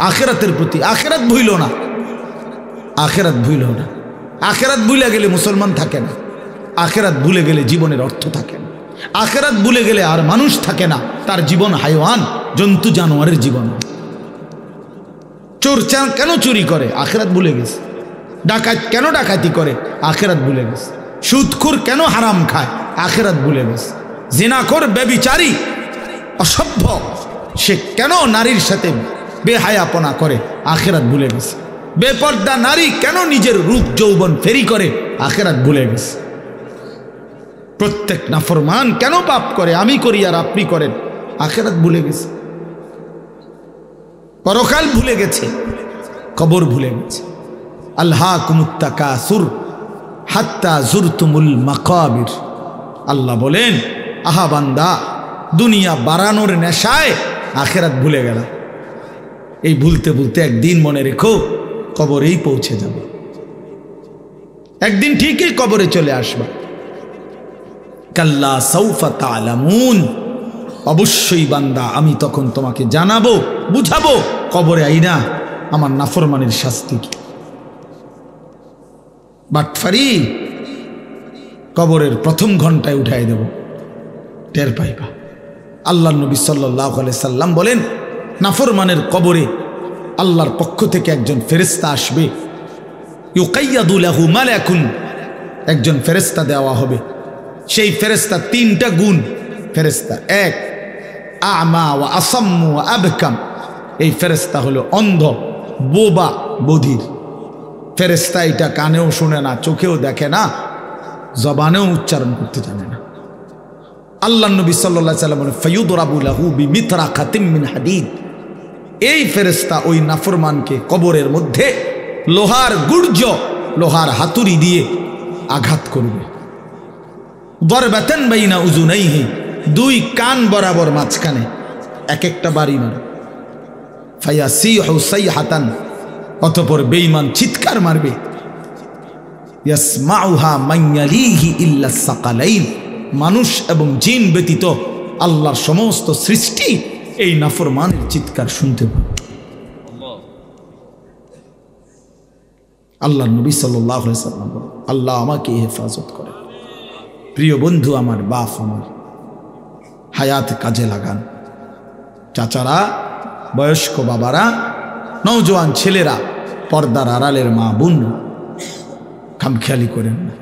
আখিরাতের প্রতি, আখিরাত ভুইল না, আখিরাত ভুইল না। আখিরাত ভুলে গেলে মুসলমান থাকে না, আখিরাত ভুলে গেলে জীবনের অর্থ থাকে না, আখিরাত ভুলে গেলে আর মানুষ থাকে না, তার জীবন হাইওয়ান, জন্তু জানোয়ারের জীবন। চোর কেন চুরি করে? আখিরাত ভুলে গেছে। ডাকাত কেন ডাকাতি করে? আখিরাত ভুলে গেছে। সুদখোর কেন হারাম খায়? আখিরাত ভুলে গেছে। জিনাখোর, ব্যভিচারী, অসভ্য সে কেন নারীর সাথে বেহায়াপনা করে? আখিরাত ভুলে গেছে। বেপর্দা নারী কেন নিজের রূপ যৌবন ফেরি করে? আখিরাত ভুলে গেছে। প্রত্যেক নাফরমান কেন পাপ করে? আমি করি আর আপনি করেন, আখিরাত ভুলে গেছে। পরকাল ভুলে গেছে, কবর ভুলে গেছে। আল্হাকুমুত তাকাসুর হাত্তা জুরতুমুল মাকাবির। আল্লাহ বলেন, আহা বান্দা, দুনিয়া বাড়ানোর নেশায় আখিরাত ভুলে গেল। এই ভুলতে ভুলতে একদিন মনে রেখো কবরেই পৌঁছে যাবে। একদিন ঠিকই কবরে চলে আসবা। কাল্লা সাউফা তা'লামুন, অবশ্যই বান্দা আমি তখন তোমাকে জানাবো, বুঝাবো কবরে আইনা আমার নাফরমানের শাস্তি কি। বাটফারি কবরের প্রথম ঘন্টায় উঠাই দেব, টের পাইবা। আল্লাহ নবী সাল্লাল্লাহু আলাইহি সাল্লাম বলেন, নাফরমানের কবরে আল্লাহর পক্ষ থেকে একজন ফেরেশতা আসবে, ইউকাইয়াদু লাহু মালাকুন, একজন ফেরেশতা দেওয়া হবে। সেই ফেরেশতা তিনটা গুণ ফেরেশতা। এক, আমা ওয়া আসাম্মু ওয়া আবকাম, এই ফেরেশতা হলো অন্ধ, বোবা, বধির ফেরেশতা। এটা কানেও শুনে না, চোখেও দেখে না, জবানেও উচ্চারণ করতে জানে না। আল্লাহ নবী সাল্লাল্লাহু আলাইহি সাল্লাম বলেন, ফায়ুদরাবু লাহু বিমিতরাকাতিম মিন হাদিদ, এই ফেরেশতা ওই নাফরমানকে কবরের মধ্যে লোহার গুর্জ, লোহার হাতুড়ি দিয়ে আঘাত করবে। দরবাতান বাইনা উযুনাইহি, দুই কান বরাবর মাঝখানে এক একটা বাড়ি মারে। ফায়াসিহু সাইহাতান, অতঃপর বেঈমান চিৎকার মারবে। ইয়াসমাউহা মান ইয়ালিহি ইল্লা সাকালাইন, মানুষ এবং জিন ব্যতীত আল্লাহর সমস্ত সৃষ্টি এই নাফরমানের চিৎকার শুনতে পাবে। আল্লাহ নবী সাল্লাল্লাহু আলাইহি ওয়াসাল্লাম বলেন, আল্লাহ আমাকে হেফাজত করে। প্রিয় বন্ধু আমার, বাপ আমার, হায়াত কাজে লাগান। চাচারা, বয়স্ক বাবারা, নওজোয়ান ছেলেরা, পর্দার আড়ালের মা বোন, খামখেয়ালি করেন না,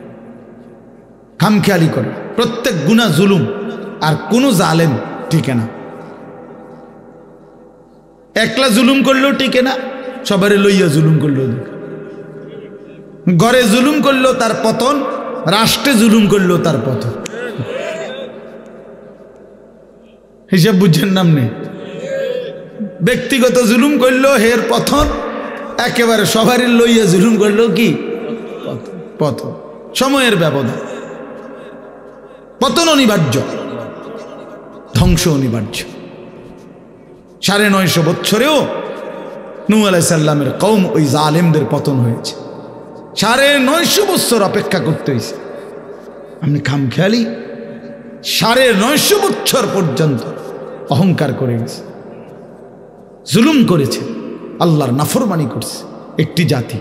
খামখেয়ালি করেন। প্রত্যেক গুনাহ জুলুম, আর কোন জালেম টিকে না। একলা জুলুম করলেও টিকে না, সবারে লইয়া জুলুম করলেও। ঘরে জুলুম করলেও তার পতন, রাষ্ট্রে জুলুম করলেও তার পতন। হিসাব বুঝছেন নামনে? ব্যক্তিগত জুলুম করলেও হের পতন, একেবারে সবারই লইয়া জুলুম করলেও কি পতন। সময়ের ব্যবধান, পতন অনিবার্য, ধ্বংস অনিবার্য। 950 বছরেও নূহ আলাইহিস সালামের কওম ওই জালেমদের পতন হয়েছে। 950 বছর অপেক্ষা করতে হয়েছে। আপনি খামখেয়ালি 950 বছর পর্যন্ত অহংকার করে গেছে, জুলুম করেছে, আল্লাহর নাফরমানি করছে একটি জাতি।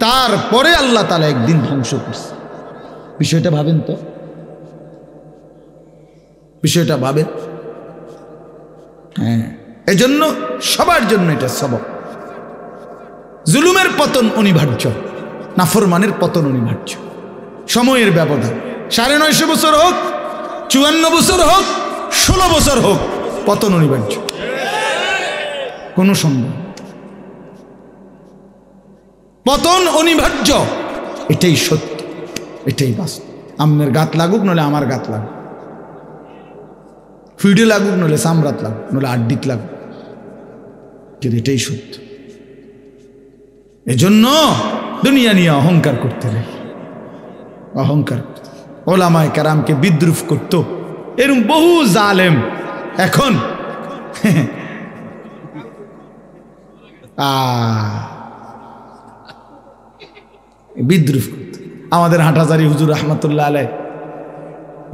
তারপরে আল্লাহ তাআলা একদিন ধ্বংস করছে। বিষয়টা ভাবেন তো, বিষয়টা ভাবেন। হ্যাঁ, এজন্য সবার জন্য এটা সবক। জুলুমের পতন অনিবার্য, নাফরমানের পতন অনিবার্য। সময়ের ব্যবধান, 950 বছর হোক, 54 বছর হোক, 16 বছর হোক, পতন অনিবার্য, কোনো সন্দেহ। পতন অনিবার্য, এটাই সত্য, এটাই বাস্তব। আমের গাত লাগুক নলে আমার গাত লাগুক, ফিডে লাগুক নলে সামরাত লাগুক, নলে আড্ডিত লাগুক, কিন্তু এটাই সত্য। এজন্য দুনিয়া নিয়ে অহংকার করতে নেই, অহংকার। ওলামায়ে কেরামকে বিদ্রুপ করত এরকম বহু জালেম এখন বিদ্রুপ করত। আমাদের হাঁটাজারি হুজুর রহমতুল্লাহ আলাইহি,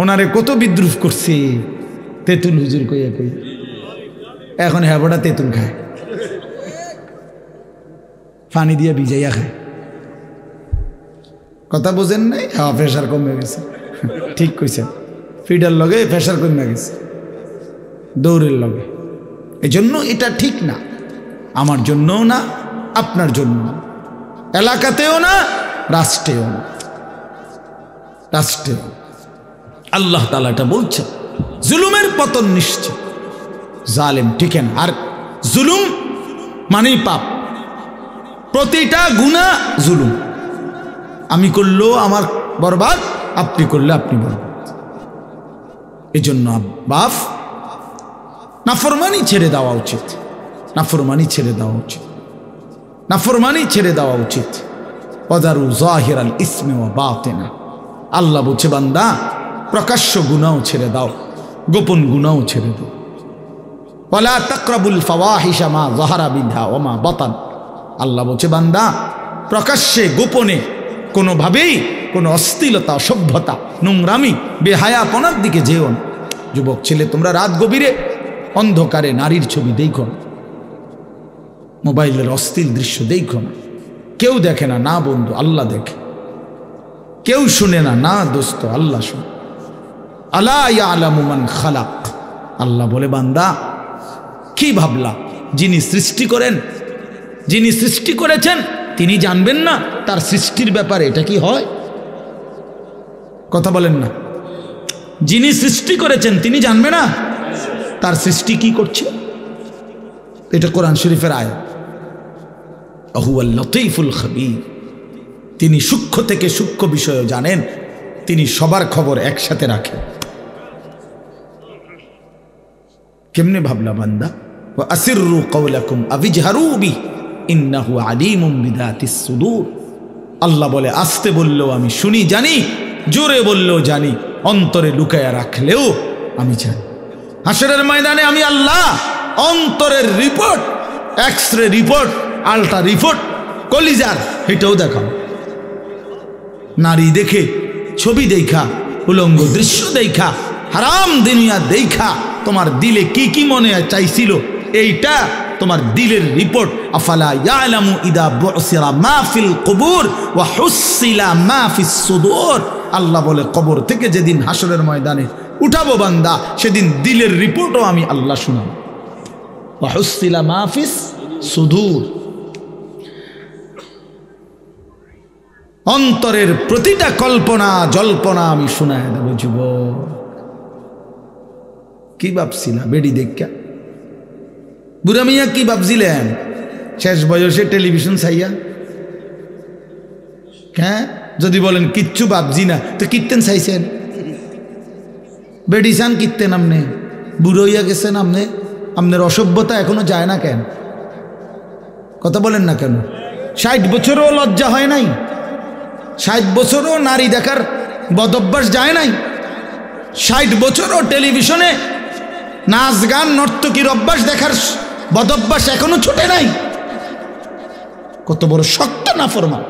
ওনারে কত বিদ্রুপ করছে, তেঁতুল হুজুর কইয়া কইয়া। এখন হেবড়া তেঁতুল খায়, পানি দিয়ে ভিজাইয়া খায়। কথা বোঝেন নাই? হ্যাঁ, প্রেশার কমে গেছে। ঠিক কইছেন, ফিডার লগে প্রেশার কমে গেছে দৌড়ের লগে। এজন্য এটা ঠিক না, আমার জন্যও না, আপনার জন্য না, এলাকাতেও না, রাষ্ট্রেও না, রাষ্ট্রেও। আল্লাহ তাআলা এটা বলছেন, জুলুমের পতন নিশ্চিত, জালেম টিকে না। আর জুলুম মানেই পাপ, প্রতিটা গুনাহ জুলুম। আমি করলেও আমার বরবাদ, আপনি করলে আপনি বরবাদ। এজন্য বাপ, নাফরমানি ছেড়ে দেওয়া উচিত, নাফরমানি ছেড়ে দেওয়া উচিত, নাফরমানি ছেড়ে দেওয়া উচিত। ওয়াদারু যাহিরাল ইসমি ওয়া বাতিনা, আল্লাহ বলছে বান্দা প্রকাশ্য গুনাহ ছেড়ে দাও, গোপন গুনাহ ছেড়ে দাও। ওয়ালা তাকরাবুল ফাওয়াহিশা মা যাহারা বিনহা ওয়া মা বাতান, আল্লাহ বলছে বান্দা প্রকাশ্যে গোপনে কোনোভাবেই কোনো অশ্লীলতা, অসভ্যতা, নোংরামি, বেহায়াপনার দিকে যেও না। যুবক ছেলে, তোমরা রাত গভীরে অন্ধকারে নারীর ছবি দেখো না, মোবাইলের অশ্লীল দৃশ্য দেখো না। কেউ দেখে না, না বন্ধু, আল্লাহ দেখে। কেউ শুনে না, না দোস্ত, আল্লাহ শুনে। আলা ইয়ালামু মান খালাক, আল্লাহ বলে বান্দা কি ভাবলা, যিনি সৃষ্টি করেন, যিনি সৃষ্টি করেছেন তিনি জানবেন না তার সৃষ্টির ব্যাপারে? এটা কি হয়? কথা বলেন না। যিনি সৃষ্টি করেছেন তিনি জানবে না তার সৃষ্টি কি করছে? এটা কোরআন শরীফের আয়াত। হুয়াল লতীফুল খবীর, তিনি সূক্ষ্ম থেকে সূক্ষ্ম বিষয় জানেন, তিনি সবার খবর একসাথে রাখেন। কেমনে ভাবলা বান্দা? ওয়া আসিররু কওলাকুম আবিজহারু বি ইন্নাহু আলিমুম বিদাতিস সুদূর, আল্লাহ বলে আস্তে বললেও আমি শুনি জানি, জোরে বললেও জানি, অন্তরে লুকায়া রাখলেও আমি চাই। হাসরের ময়দানে আমি আল্লাহ অন্তরের report, x-ray report, ultra report, কলিজার এটাও দেখাও। নারী দেখে, ছবি দেখা, উলঙ্গ দৃশ্য দেখা, হারাম দুনিয়া দেখা তোমার দিলে কি কি মনে চাইছিল, এইটা তোমার দিলের রিপোর্ট। আফালা ইয়ালামু ইদা বুসিরা মা ফিল কুবুর ওয়া হুসিলা মা ফিস সুদুর। আল্লাহ বলে কবর থেকে যেদিন হাসরের ময়দানে উঠাবো বান্দা, সেদিন দিলের রিপোর্টও আমি আল্লাহ শোনাবো। ওয়া হুসিলা মা ফিস সুদুর, অন্তরের প্রতিটা কল্পনা জল্পনা আমি শোনায় দেবো। যুবক কি ভাবছিলা বেডি দেখা? বুড়া মিয়া কি ভাবছিলেন শেষ বয়সে টেলিভিশন চাইয়া? হ্যাঁ, যদি বলেন কিচ্ছু ভাবছি না, তো কীর্তেন চাইছেন? বেডি চান কীর্তেন? আমনে বুড়ো হইয়া গেছেন, আপনার অসভ্যতা এখনো যায় না কেন? কথা বলেন না কেন? 60 বছরও লজ্জা হয় নাই? 60 বছরও নারী দেখার বদভ্যাস যায় নাই? 60 বছরও টেলিভিশনে নাচ গান নর্তকীর অভ্যাস দেখার বদভ্যাস এখনো ছুটে নাই? কত বড় শক্ত নাফরমান,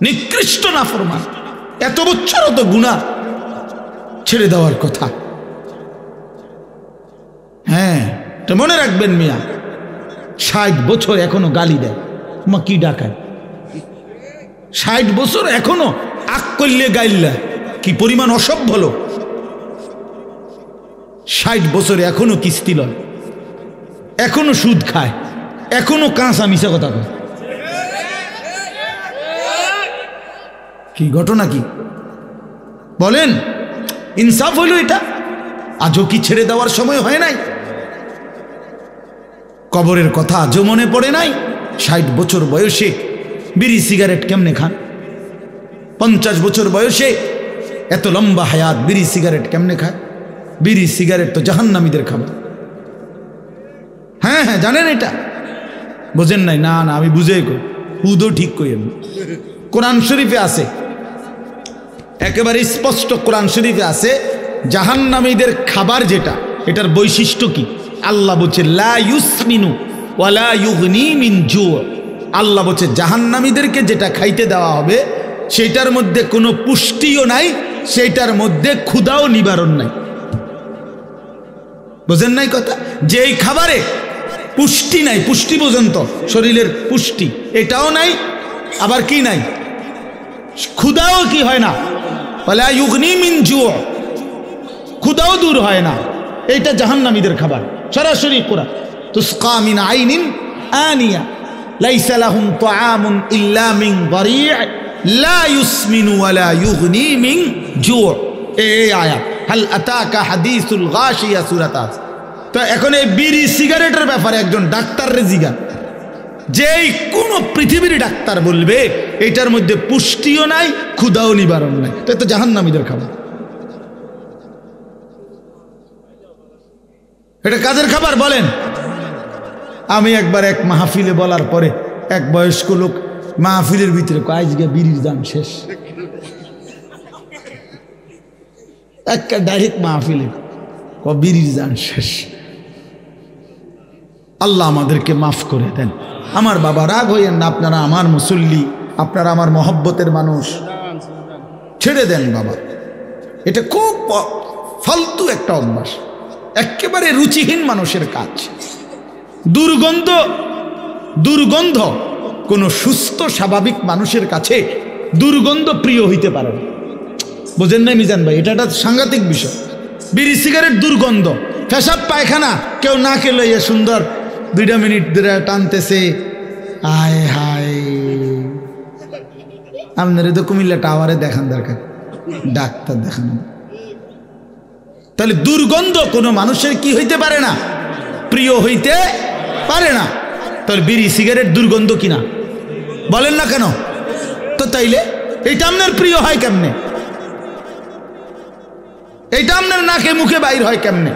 নিকৃষ্ট নাফরমান। এত বছরও তো গুনাহ ছেড়ে দেওয়ার কথা। হ্যাঁ, তো মনে রাখবেন মিয়া, 60 বছর এখনো গালি দেয়, মা কি ডাকায়? 60 বছর এখনো আক করলে গাইল্লা, কি পরিমাণ অসভ্য লোক। 60 বছরে এখনো কিস্তি লয়, এখনো সুদ খায়, এখনো কাঁচা মিশা কথা কয়। কি ঘটনা কি বলেন? ইনসাফ হইল এটা? আজও কি ছেড়ে দেওয়ার সময় হয় নাই? কবরের কথা আজও মনে পড়ে নাই? 60 বছর বয়সে বিড়ি সিগারেট কেমনে খান? 50 বছর বয়সে এত লম্বা হায়াত বিড়ি সিগারেট কেমনে খায়? বিড়ি সিগারেট তো জাহান্নামীদের খাবার। হ্যাঁ হ্যাঁ, জানেন এটা? বোঝেন নাই? না না, আমি বুঝেই কই, হুদও ঠিক কই। আমি কোরআন শরীফে আছে, একেবারে স্পষ্ট কোরআন শরীফে আছে, জাহান্নামীদের খাবার যেটা, এটার বৈশিষ্ট্য কি? আল্লাহ বলছে লা ইউসমিনু ওয়ালা ইউগনি মিন জু। আল্লাহ বলছে জাহান্নামীদেরকে যেটা খাইতে দেওয়া হবে সেটার মধ্যে কোনো পুষ্টিও নাই, সেটার মধ্যে ক্ষুধাও নিবারণ নাই। বোঝেন নাই কথা? যেই খাবারে পুষ্টি নাই, পুষ্টি বোঝেন তো, শরীরের পুষ্টি, এটাও নাই, আবার কি নাই? ক্ষুধাও কি হয় না, ওয়ালা ইউগনি মিন জু, ক্ষুধাও দূর হয় না। এইটা জাহান্নামীদের খাবার, সরাসরি কোরআন। তুসকা মিন আইনিন আনিয়া লাইসা লাহুম তুআমুন ইল্লা মিন দারি' লা ইউসমিনু ওয়ালা ইউগনি মিন জু। এই আয়াত হাল আতাকা হাদিসুল গাশিয়া সূরাত। তো এখন এই বিড়ি সিগারেটের ব্যাপারে একজন ডাক্তারের জিজ্ঞাসা, যেই কোনো পৃথিবীর ডাক্তার বলবে এটার মধ্যে পুষ্টিও নাই, ক্ষুধাও নিবারণ নাই, তো জাহান্নামীদের খাবার। এটা কাদের খাবার বলেন? আমি একবার এক মাহফিলে বলার পরে এক বয়স্ক লোক মাহফিলের ভিতরে আজকে বিড়ির দাম শেষ। একটা ডাইরেক্ট মাহফিলে বিড়ির দাম শেষ। আল্লাহ আমাদেরকে মাফ করে দেন। আমার বাবা, রাগ হইয়েন না, আপনারা আমার মুসল্লি, আপনারা আমার মহব্বতের মানুষ, ছেড়ে দেন বাবা। এটা খুব ফালতু একটা অভ্যাস, একেবারে রুচিহীন মানুষের কাজ। দুর্গন্ধ দুর্গন্ধ কোনো সুস্থ স্বাভাবিক মানুষের কাছে দুর্গন্ধ প্রিয় হইতে পারে না। বোঝেন না মিজান ভাই? এটা একটা সাংঘাতিক বিষয়। বিড়ি সিগারেট দুর্গন্ধ, পেশাব পায়খানা কেউ না খেলে সুন্দর 2 মিনিট ধরে টানতেছে, আয় হায়। আপনারা তো কুমিল্লা টাওয়ারে দেখান দরকার, ডাক্তার দেখানো। তাহলে দুর্গন্ধ কোনো মানুষের কি হইতে পারে না, প্রিয় হইতে পারে না। তাহলে বিড়ি সিগারেট দুর্গন্ধ কিনা বলেন না কেন? তো তাইলে এইটা আপনার প্রিয় হয় কেমনে? এইটা আপনার নাকে মুখে বাইর হয় কেমনে?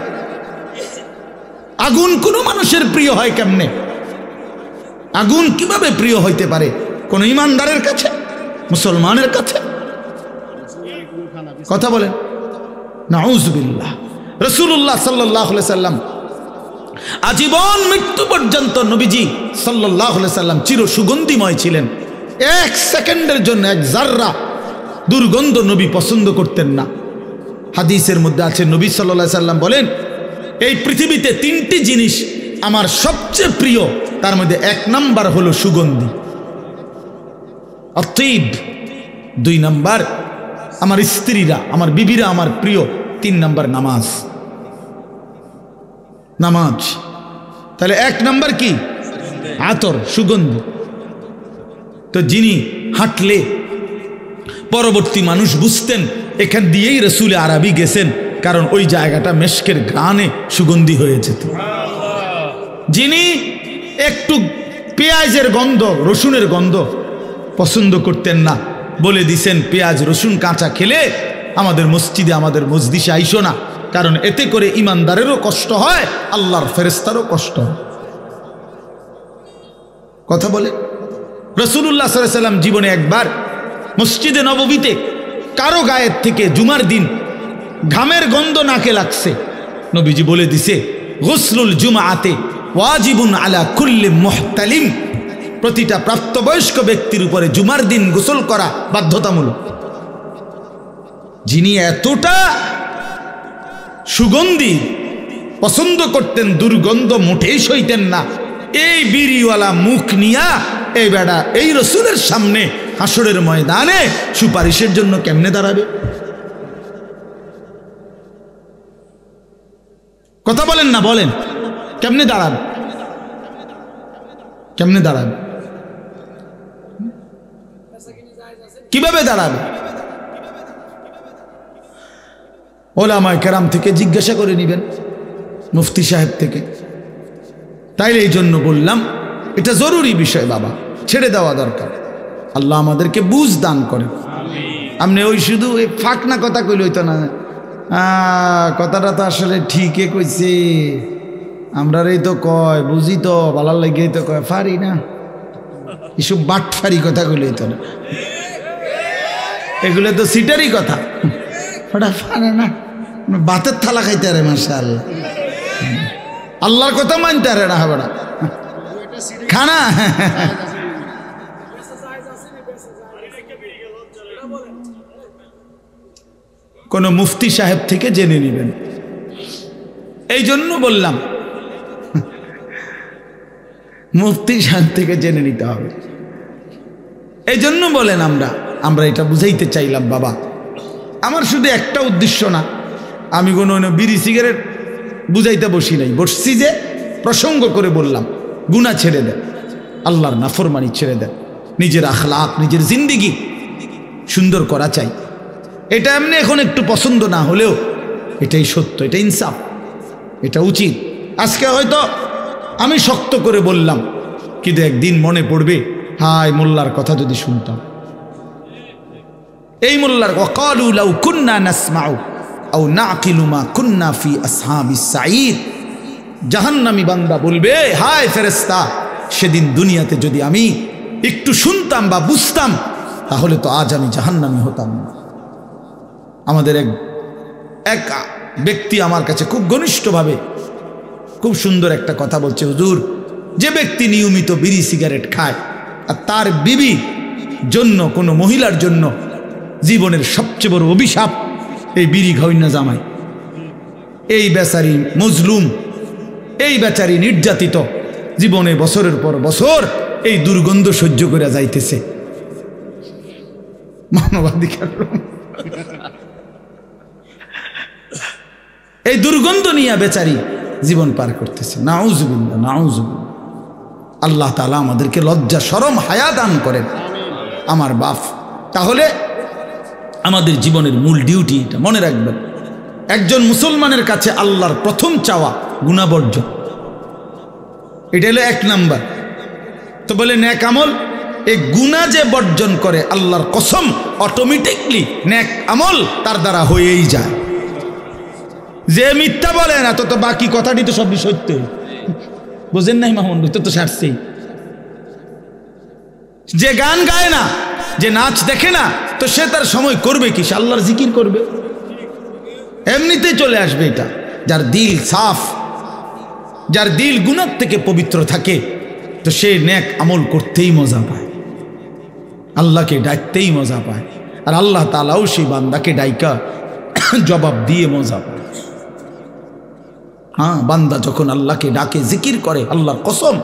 আগুন কোনো মানুষের প্রিয় হয় কেমনে? আগুন কিভাবে প্রিয় হইতে পারে কোন ইমানদারের কাছে, মুসলমানের কাছে? কথা বলেন। নাউজুবিল্লাহ। রাসূলুল্লাহ সাল্লাল্লাহু আলাইহি সাল্লাম আজীবন মৃত্যু পর্যন্ত নবীজি সাল্লাল্লাহু আলাইহি সাল্লাম চির সুগন্ধিময় ছিলেন। এক সেকেন্ডের জন্য এক জাররা দুর্গন্ধ নবী পছন্দ করতেন না। হাদিসের মধ্যে আছে নবী সাল্লাল্লাহু আলাইহি সাল্লাম বলেন, এই পৃথিবীতে তিনটি জিনিস আমার সবচেয়ে প্রিয়, তার মধ্যে এক নাম্বার হলো সুগন্ধি, অতএব 2 নাম্বার আমার স্ত্রীরা, আমার বিবিরা আমার প্রিয়, 3 নাম্বার নামাজ। নামাজ তাহলে 1 নাম্বার কি? আতর, সুগন্ধি। তো যিনি হাঁটলে পরবর্তী মানুষ বুঝতেন এখান দিয়েই রসুল আরবি গেছেন, কারণ ওই জায়গাটা মেশকের ঘ্রাণে সুগন্ধি হয়ে যেত। যিনি একটু পেঁয়াজের গন্ধ, রসুনের গন্ধ পছন্দ করতেন না, বলে দিছেন পেঁয়াজ রসুন কাঁচা খেলে আমাদের মসজিদে, আমাদের মজলিসে আইসো না, কারণ এতে করে ইমানদারেরও কষ্ট হয়, আল্লাহর ফেরেশতারও কষ্ট হয়। কথা বলে রাসূলুল্লাহ সাল্লাল্লাহু আলাইহি ওয়াসাল্লাম জীবনে একবার মসজিদে নববীতে কারো গায়ের থেকে জুমার দিন ঘামের গন্ধ নাকে লাগছে, নবীজি বলে দিছে গুসলুল জুমআতে ওয়াজিবুন আলা কুল্লি মুহতালিম, প্রতিটা প্রাপ্তবয়স্ক ব্যক্তির উপরে জুমার দিন গোসল করা বাধ্যতামূলক। যিনি এতটা সুগন্ধি পছন্দ করতেন, দুর্গন্ধ মোটেই সইতেন না, এই বিড়িওয়ালা মুখ নিয়া এই বেড়া এই রসুলের সামনে হাসরের ময়দানে সুপারিশের জন্য কেমনে দাঁড়াবে? কথা বলেন না, বলেন কেমনে দাঁড়াবে? কেমনে দাঁড়াবে? কিভাবে দাঁড়াবে? ওলামায়ে কেরাম থেকে জিজ্ঞাসা করে নিবেন, মুফতি সাহেব থেকে। তাইলে এই জন্য বললাম এটা জরুরি বিষয় বাবা, ছেড়ে দেওয়া দরকার। আল্লাহ আমাদেরকে বুঝ দান করে। আপনি ওই শুধু এই ফাঁকনা কথা কইলে হইতো না, কথাটা তো আসলে ঠিকই কইছে, আমরা এই তো কয় বুঝি তো ভালার লাগেই তো কয়, ফারি না, এসব বাটফারি কথা কইলে হইতো না, এগুলো তো সিটারই কথা, ওটা ফারে না, বাতের থালা খাইতে আরে মাশাআল্লাহ, আল্লাহর কথা মানতে আরে না হবে না খানা। কোন মুফতি সাহেব থেকে জেনে নেবেন। এই জন্য বললাম মুফতি সাহেব থেকে জেনে নিতে হবে। এই জন্য বলেন আমরা এটা বুঝাইতে চাইলাম বাবা, আমার শুধু একটা উদ্দেশ্য না, আমি কোনো বিড়ি সিগারেট বুঝাইতে বসি নাই, বসছি যে প্রসঙ্গ করে বললাম গুনাহ ছেড়ে দেন, আল্লাহর নাফরমানি ছেড়ে দেন, নিজের আখলাক, নিজের জিন্দিগি সুন্দর করা চাই। এটা এমনি এখন একটু পছন্দ না হলেও এটাই সত্য, এটা ইনসাফ, এটা উচিত। আজকে হয়তো আমি শক্ত করে বললাম, কিন্তু একদিন মনে পড়বে হায় মোল্লার কথা যদি শুনতাম, এই মোল্লার ওয়াকালু লাউ কুন্না নাসমাউ আও নাকিলু মা কুন্না ফি আসহাবিস সাঈদ। জাহান্নামী বান্দা বলবে হায় ফেরেশতা, সেদিন দুনিয়াতে যদি আমি একটু শুনতাম বা বুঝতাম তাহলে তো আজ আমি জাহান্নামী হতাম না। আমাদের এক ব্যক্তি আমার কাছে খুব ঘনিষ্ঠভাবে খুব সুন্দর একটা কথা বলছে, হুজুর, যে ব্যক্তি নিয়মিত বিড়ি সিগারেট খায় আর তার বিবি জন্য, কোনো মহিলার জন্য জীবনের সবচেয়ে বড় অভিশাপ এই বিড়ি খাওয়াইনা জামাই। এই বেচারি মজলুম, এই বেচারি নির্যাতিত, জীবনে বছরের পর বছর এই দুর্গন্ধ সহ্য করে যাইতেছে। মানবাধিকার এই দুর্গন্ধ নিয়ে বেচারি জীবন পার করতেছে। নাউজুবিল্লাহ, নাউজুবিল্লাহ। আল্লাহ তাআলা আমাদেরকে লজ্জা, শরম, হায়া দান করেন আমার বাপ। তাহলে আমাদের জীবনের মূল ডিউটি এটা মনে রাখবেন, একজন মুসলমানের কাছে আল্লাহর প্রথম চাওয়া গুনাহ বর্জন, এটা হলো 1 নাম্বার। তো বলে নেক আমল, এই গুনাহ যে বর্জন করে আল্লাহর কসম অটোমেটিকলি নেক আমল তার দ্বারা হয়েই যায়। যে মিথ্যা বলে না তো বাকি কথাটি তো সবই সত্য, বুঝেন নাই মাহমুদ? তো সারছেই। যে গান গায় না, যে নাচ দেখে না, তো সে তার সময় করবে কি? সে আল্লাহর জিকির করবে। এমনিতেই চলে আসবে। এটা যার দিল সাফ, যার দিল গুনাহ থেকে পবিত্র থাকে, তো সে নেক আমল করতেই মজা পায়, আল্লাহকে ডাকতেই মজা পায়। আর আল্লাহ তাআলাও সেই বান্দাকে ডাইকা জবাব দিয়ে মজা পায়। হ্যাঁ, বান্দা যখন আল্লাহকে ডাকে, জিকির করে, আল্লাহর কসম,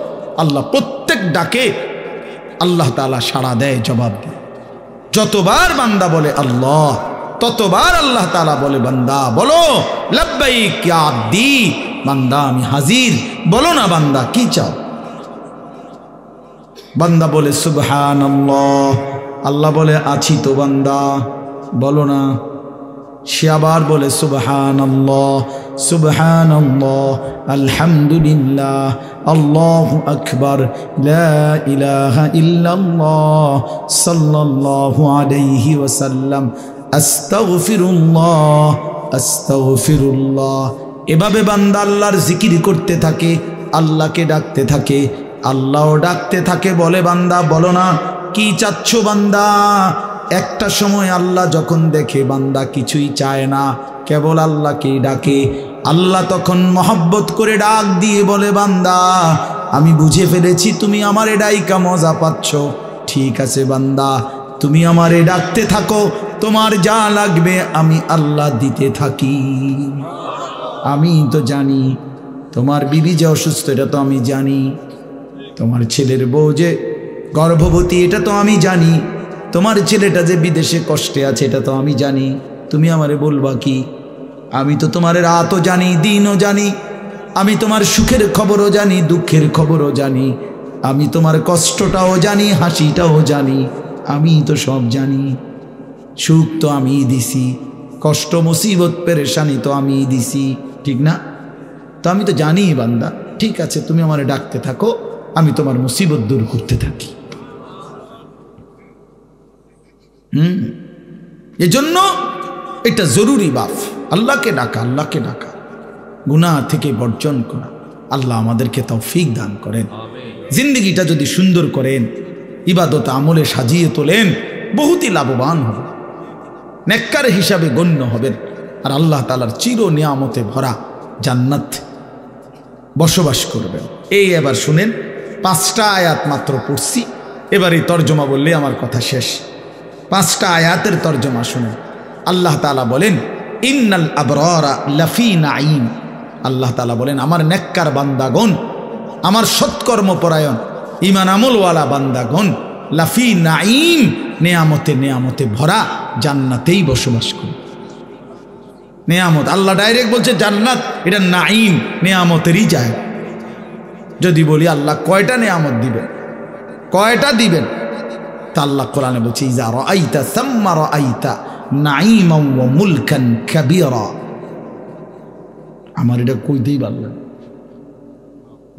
আল্লাহ প্রত্যেক ডাকে আল্লাহ তাআলা সাড়া দেয়, জবাব দেয়। যতবার বান্দা বলে আল্লাহ, ততবার আল্লাহ তাআলা বলে বান্দা বলো লাব্বাইক ইয়া আব্দি, বান্দা আমি হাজির, বলো না বান্দা কি চাও। বান্দা বলে সুবহানাল্লাহ, আল্লাহ বলে আছি তো বান্দা, বলো না। সে আবার বলে সুবহানাল্লাহ সুবহানাল্লাহ আলহামদুলিল্লাহ আল্লাহু আকবার লা ইলাহা ইল্লাল্লাহ সাল্লাল্লাহু আলাইহি ওয়াসাল্লাম আস্তাগফিরুল্লাহ আস্তাগফিরুল্লাহ। এভাবে বান্দা আল্লাহর জিকির করতে থাকে, আল্লাহকে ডাকতে থাকে, আল্লাহও ডাকতে থাকে। বলে বান্দা বলো না কি চাচ্ছ বান্দা। একটা সময় আল্লাহ যখন দেখে বান্দা কিছুই চায় না, কেবল আল্লাহকেই ডাকে, আল্লাহ তখন মহব্বত করে ডাক দিয়ে বলে বান্দা আমি বুঝে ফেলেছি তুমি আমারে ডাইকা মজা পাচ্ছ, ঠিক আছে বান্দা তুমি আমারে ডাকতে থাকো, তোমার যা লাগবে আমি আল্লাহ দিতে থাকি। আমি তো জানি তোমার বিবি যে অসুস্থ, এটা তো আমি জানি, তোমার ছেলের বউ যে গর্ভবতী, এটা তো আমি জানি, তোমার ছেলেটা যে বিদেশে কষ্টে আছে, এটা তো আমি জানি। তুমি আমারে বলবা কি? আমি তো তোমার রাতও জানি, দিনও জানি, আমি তোমার সুখের খবরও জানি, দুঃখের খবরও জানি, আমি তোমার কষ্টটাও জানি, হাসিটাও জানি, আমি তো সব জানি। সুখ তো আমিই দিছি, কষ্ট মুসিবত পেরেশানি তো আমিই দিছি, ঠিক না? তো আমি তো জানি বান্দা, ঠিক আছে তুমি আমারে ডাকতে থাকো, আমি তোমার মুসিবত দূর করতে থাকি। এজন্য এটা জরুরি বাপ, আল্লাহকে ডাকা, আল্লাহকে ডাকা, গুনাহ থেকে বর্জন করা। আল্লাহ আমাদেরকে তৌফিক দান করেন। জিন্দগিটা যদি সুন্দর করেন, ইবাদত আমলে সাজিয়ে তোলেন, বহুতই লাভবান হবে, নেককার হিসাবে গণ্য হবেন, আর আল্লাহ তাআলার চির নিয়ামতে ভরা জান্নাত বসবাস করবেন। এই এবার শুনেন, 5টা আয়াত মাত্র পড়ছি, এবার এই তর্জমা বললে আমার কথা শেষ। 5টা আয়াতের তর্জমা শুনেন। আল্লাহ তাআলা বলেন ইন্নাল আবরারা লাফি নাঈম। আল্লাহ তাআলা বলেন আমার নেককার বান্দাগণ, আমার সৎকর্মপরায়ণ ঈমান আমলওয়ালা বান্দাগণ লাফি নাঈম, নেয়ামতে নেয়ামতে ভরা জান্নাতেই বসবাস করে। নেয়ামত, আল্লাহ ডাইরেক্ট বলছে জান্নাত, এটা নাঈম, নেয়ামতেরই যায়। যদি বলি আল্লাহ কয়টা নেয়ামত দিবেন, কয়টা দিবেন, তা আল্লাহ কোরআনে বলছে ইজা রাআইতা সাম্মা রাআইতা নাঈমান ওয়া মুলকান কাবীরা। আমার এটা কইতেই ভালো,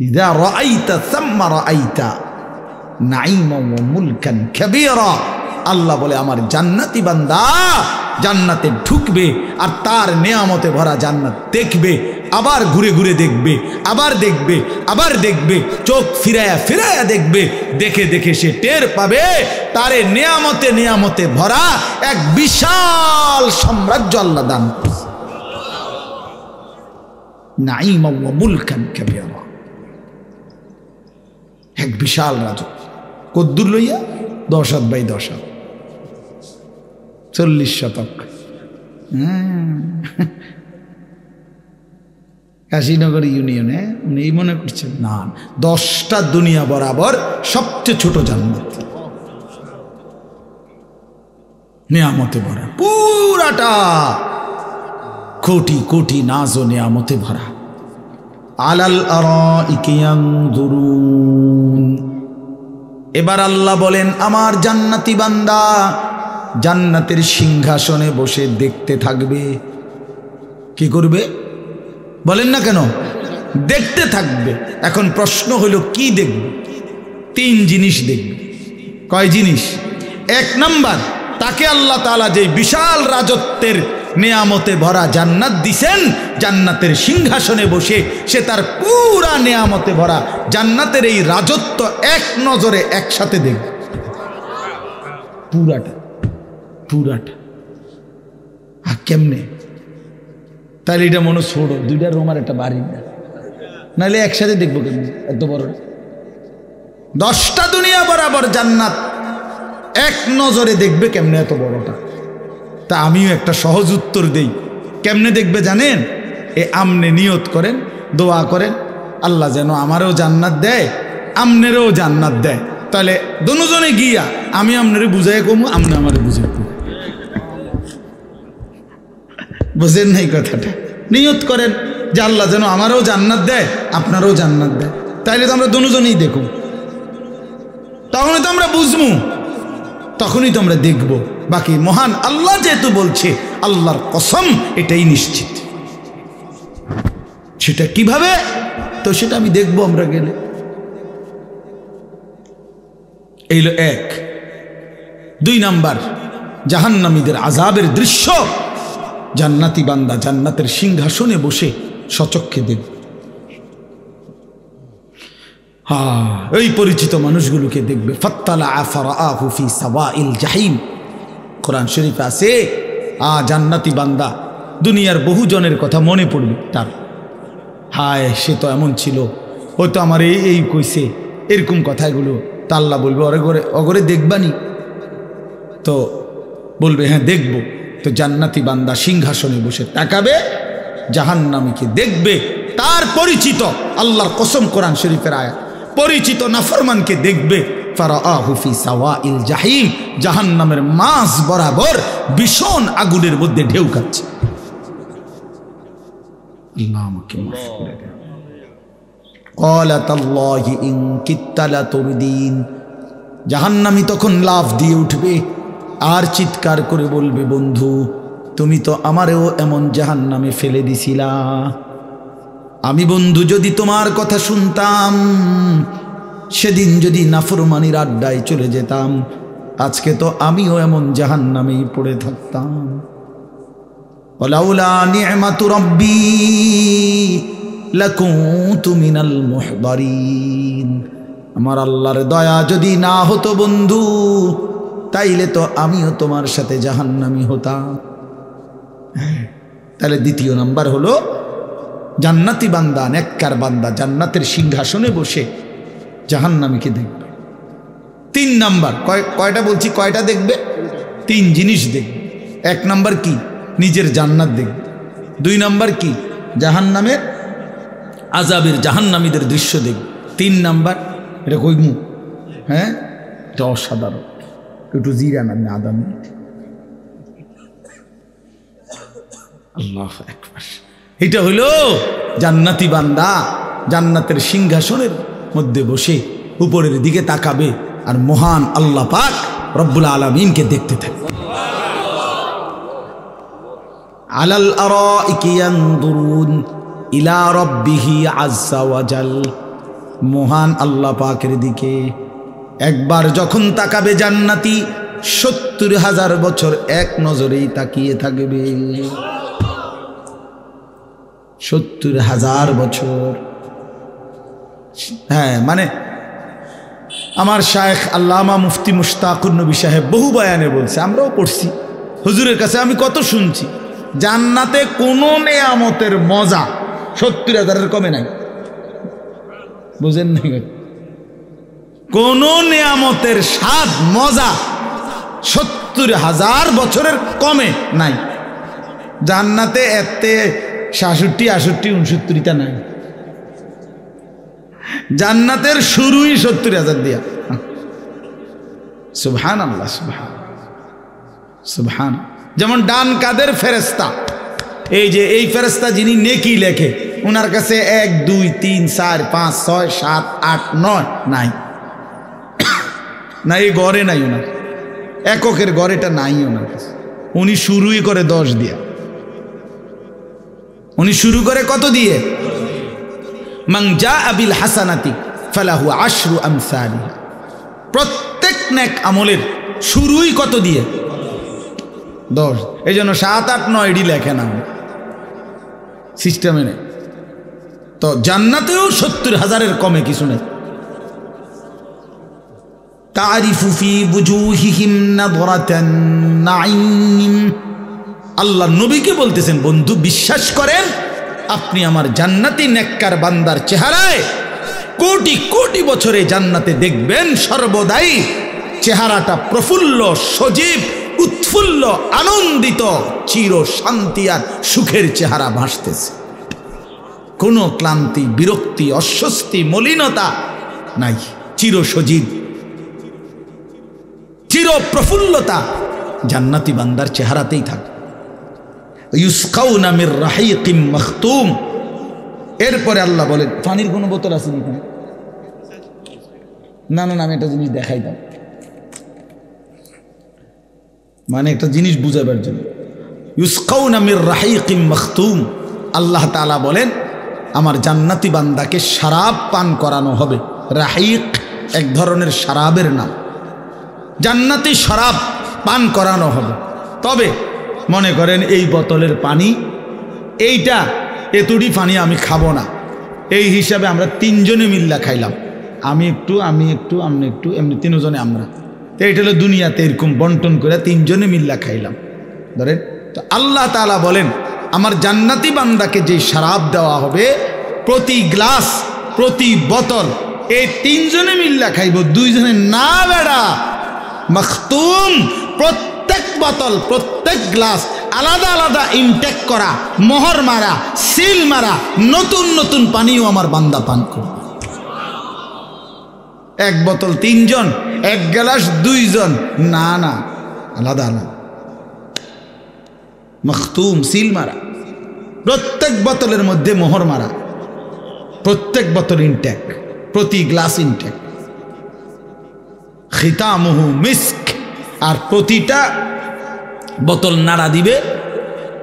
ইজা রাআইতা সাম্মা রাআইতা নাঈমান ওয়া মুলকান কাবীরা। আল্লাহ বলে আমার জান্নাতি বান্দা জান্নাতে ঢুকবে আর তার নেয়ামতে ভরা জান্নাত দেখবে, আবার ঘুরে ঘুরে দেখবে, আবার দেখবে, আবার দেখবে, চোখ ফিরায়া ফিরায়া দেখবে, দেখে দেখে সে টের পাবে তারে নেয়ামতে নেয়ামতে ভরা এক বিশাল সাম্রাজ্য আল্লাহ দান করেছে। নাঈমা ওয়া মুলকান কাবীরা, এক বিশাল রাজত্ব। কদ্দুর লইয়া 10 হাত বাই 10 হাত, 40 শতক। কাশীনগর ইউনিয়নে উনি মনে করছেন না, 10টা দুনিয়া বরাবর সবচেয়ে ছোট জান্নাত, নিয়ামতে ভরা পুরাটা, কোটি কোটি নাজ ও নিয়ামতে ভরা। আলাল আরাইকি ইয়ানজুরুন। এবার আল্লাহ বলেন আমার জান্নাতি বান্দা জান্নাতের সিংহাসনে বসে দেখতে থাকবে। কি করবে বলেন না কেন? দেখতে থাকবে। এখন প্রশ্ন হলো কি দেখবে? 3 জিনিস দেখবে। কয় জিনিস? 1 নাম্বার, তাকে আল্লাহ তাআলা যে বিশাল রাজত্বের নেয়ামতে ভরা জান্নাত দিছেন, জান্নাতের সিংহাসনে বসে সে তার পুরা নেয়ামতে ভরা জান্নাতের এই রাজত্ব এক নজরে একসাথে দেখবে, পুরাটা পুরাটা। আর কেমনে? তাহলে এটা মনে ছোট, দুইটা রুম আর একটা বাড়ি না, নাহলে একসাথে দেখবো কেমন এত বড়। 10টা দুনিয়া বরাবর জান্নাত এক নজরে দেখবে কেমনে এত বড়টা। তা আমিও একটা সহজ উত্তর দেই, কেমনে দেখবে জানেন? আমনে নিয়ত করেন, দোয়া করেন, আল্লাহ যেন আমারও জান্নাত দেয়, আমনেরও জান্নাত দেয়। তাহলে দুজনে গিয়া আমি আপনারে বুঝাই কমু, আপনি আমারে বুঝাই কমু। বুঝেন নাই কথাটা? নিয়ত করেন যে আল্লাহ যেন আমারও জান্নাত দেয়, আপনারও জান্নাত দেয়। তাইলে তো আমরা দুজনেই দেখুন, তখনই তো আমরা বুঝবো, তখনই তো আমরা দেখব। বাকি মহান আল্লাহ যেহেতু বলছে, আল্লাহর কসম এটাই নিশ্চিত। সেটা কিভাবে, তো সেটা আমি দেখবো আমরা গেলে। এইল 1। 2 নাম্বার, জাহান্নামীদের আযাবের দৃশ্য জান্নাতি বান্দা জান্নাতের সিংহাসনে বসে সচক্ষে দেখবে। এই পরিচিত মানুষগুলোকে দেখবে। ফাত্তালা ফারাআহু ফি সাওয়াইল জাহিম, কোরআন শরীফে আছে। জান্নাতি বান্দা দুনিয়ার বহু জনের কথা মনে পড়বে তার, হায় সে তো এমন ছিল, হয়তো আমার এই কইছে, এরকম কথাগুলো। তা আল্লাহ বলবে অগরে দেখবানি? তো বলবে হ্যাঁ দেখব। তো জান্নাতি বান্দা সিংহাসনে বসে তাকাবে, জাহান্নামীকে দেখবে। তার পরিচিত, আল্লাহর কসম কোরআন শরীফের আয়াত, পরিচিত নাফরমানকে দেখবে। ফারাআহু ফি সাওয়াইল জাহিম, জাহান্নামের মাঝ বরাবর ভীষণ আগুনের মধ্যে ঢেউ খাচ্ছে। আল্লাহ আমাকে মাফ করে দেন। ক্বালা তাল্লাহি ইন কিত্তা লাতুরদিন, জাহান্নামী তখন লাফ দিয়ে উঠবে আর চিৎকার করে বলবে, বন্ধু তুমি তো আমারেও এমন জাহান্নামে ফেলে দিছিলা। আমি বন্ধু যদি তোমার কথা শুনতাম, সেদিন যদি নাফরমানির আড্ডায় চলে যেতাম, আজকে তো আমিও এমন জাহান্নামেই পড়ে থাকতাম। ওয়ালাউলা নি'মাতু রাব্বি লাকুনতু মিনাল মুহদারিন, আমার আল্লাহর দয়া যদি না হতো বন্ধু, তাইলে তো আমিও তোমার সাথে জাহান্নামী হতাম। তাহলে 2 নাম্বার হলো জান্নাতি বান্দা, নেককার বান্দা জান্নাতের সিংহাসনে বসে জাহান্নামীকে দেখবে। 3 নাম্বার, কয়টা বলছি, কয়টা দেখবে? 3 জিনিস দেখবে। 1 নাম্বার কি? নিজের জান্নাত দেখবে। 2 নাম্বার কি? জাহান্নামের আযাবের জাহান্নামীদের দৃশ্য দেখবে। 3 নাম্বার, এটা কইমু, হ্যাঁ এটা অসাধারণ, একটু জিরা না আদান। আল্লাহু আকবার। এটা হইল জান্নাতি বান্দা জান্নাতের সিংহাসনের মধ্যে বসে উপরের দিকে তাকাবে আর মহান আল্লাহ পাক রব্বুল আলামিনকে দেখতে থাকবে। আলাল আরাইকি ইয়ানদুরুন ইলা রাব্বিহি আযজা ওয়া জাল, মহান আল্লাহ পাকের দিকে একবার যখন তাকাবে জান্নাতি, 70,000 বছর এক নজরেই তাকিয়ে থাকবে। 70,000 বছর। হ্যাঁ, মানে আমার শায়েখ আল্লামা মুফতি মুশতাকুর নবী সাহেব বহু বয়ানে বলছে, আমরাও পড়ছি, হুজুরের কাছে আমি কত শুনছি, জান্নাতে কোনো নেয়ামতের মজা 70,000-এর কমে নাই। বুঝেন নাই? কোন নেয়ামতের স্বাদ মজা 70,000 বছরের কমে নাই। জান্নাতে এতে 66, 68, 69টা নাই। জান্নাতের শুরুই 70,000 দিয়া। সুবহানাল্লাহ, সুবহান। যেমন ডান কাদের ফেরেশতা, এই যে এই ফেরেশতা যিনি নেকি লেখে, ওনার কাছে 1, 2, 3, 4, 5, 6, 7, 8, 9 নাই, না এই গড়ে নাই, ওনার এককের গড়েটা নাই ওনার কাছে। উনি শুরুই করে 10 দিয়া। উনি শুরু করে কত দিয়ে? মান জাআ বিল হাসানাতি ফালাহু আশরু আমসালিহা, প্রত্যেক নেক আমলের শুরুই কত দিয়ে? 10। এই জন্য 7, 8, 9 লেখে না সিস্টেমে নেই। তো জান্নাতেও 70,000-এর কমে কিছু নেই। তারিফু ফি বুজুহিহিম নাযরাতান নাঈম, আল্লাহ নবীকে বলতেছেন, বন্ধু বিশ্বাস করেন আপনি আমার জান্নাতি নেককার বান্দার চেহারায় কোটি কোটি বছরে জান্নাতে দেখবেন সর্বদাই চেহারাটা প্রফুল্ল, সজীব, উৎফুল্ল, আনন্দিত, চির শান্তি আর সুখের চেহারা ভাসতেছে। কোনো ক্লান্তি, বিরক্তি, অস্বস্তি, মলিনতা নাই। চির সজীব, চির প্রফুল্লতা জান্নাতি বান্দার চেহারাতেই থাকে। ইউসকাউনা মির রাহিকিম মাখতুম। এরপরে আল্লাহ বলেন, পানির কোনো বোতল আছে নাকি? না না, আমি একটা জিনিস দেখাই দাও, মানে একটা জিনিস বুঝাবার জন্য। ইউসকাউনা মির রাহিকিম মাখতুম, আল্লাহ তাআলা বলেন আমার জান্নাতি বান্দাকে শরাব পান করানো হবে। রাহিক এক ধরনের শরাবের নাম। জান্নাতি শরাব পান করানো হবে। তবে মনে করেন এই বোতলের পানি, এইটা এতটি পানি আমি খাবো না, এই হিসাবে আমরা তিনজনে মিল্লা খাইলাম, আমি একটু, আপনি একটু, এমনি তিনজনে আমরা। তো এইটা হলো দুনিয়াতে এরকম বন্টন করে তিনজনে মিল্লা খাইলাম ধরেন। তো আল্লাহ তাআলা বলেন আমার জান্নাতি বান্দাকে যে শরাব দেওয়া হবে, প্রতি গ্লাস, প্রতি বোতল এই তিনজনে মিল্লা খাইব, দুইজনে না বেড়া। মাখতুম, প্রত্যেক বোতল, প্রত্যেক গ্লাস আলাদা আলাদা ইনটেক করা, মোহর মারা, সিল মারা, নতুন নতুন পানিও আমার বান্দা পান করবে। এক বোতল তিনজন, এক গ্লাস দুইজন, না না, আলাদা আলাদা। মাখতুম, সিল মারা, প্রত্যেক বোতলের মধ্যে মোহর মারা, প্রত্যেক বোতল ইনটেক, প্রতি গ্লাস ইনটেক। খিতামুহু মিস্ক, আর প্রতিটা বোতল নাড়া দিবে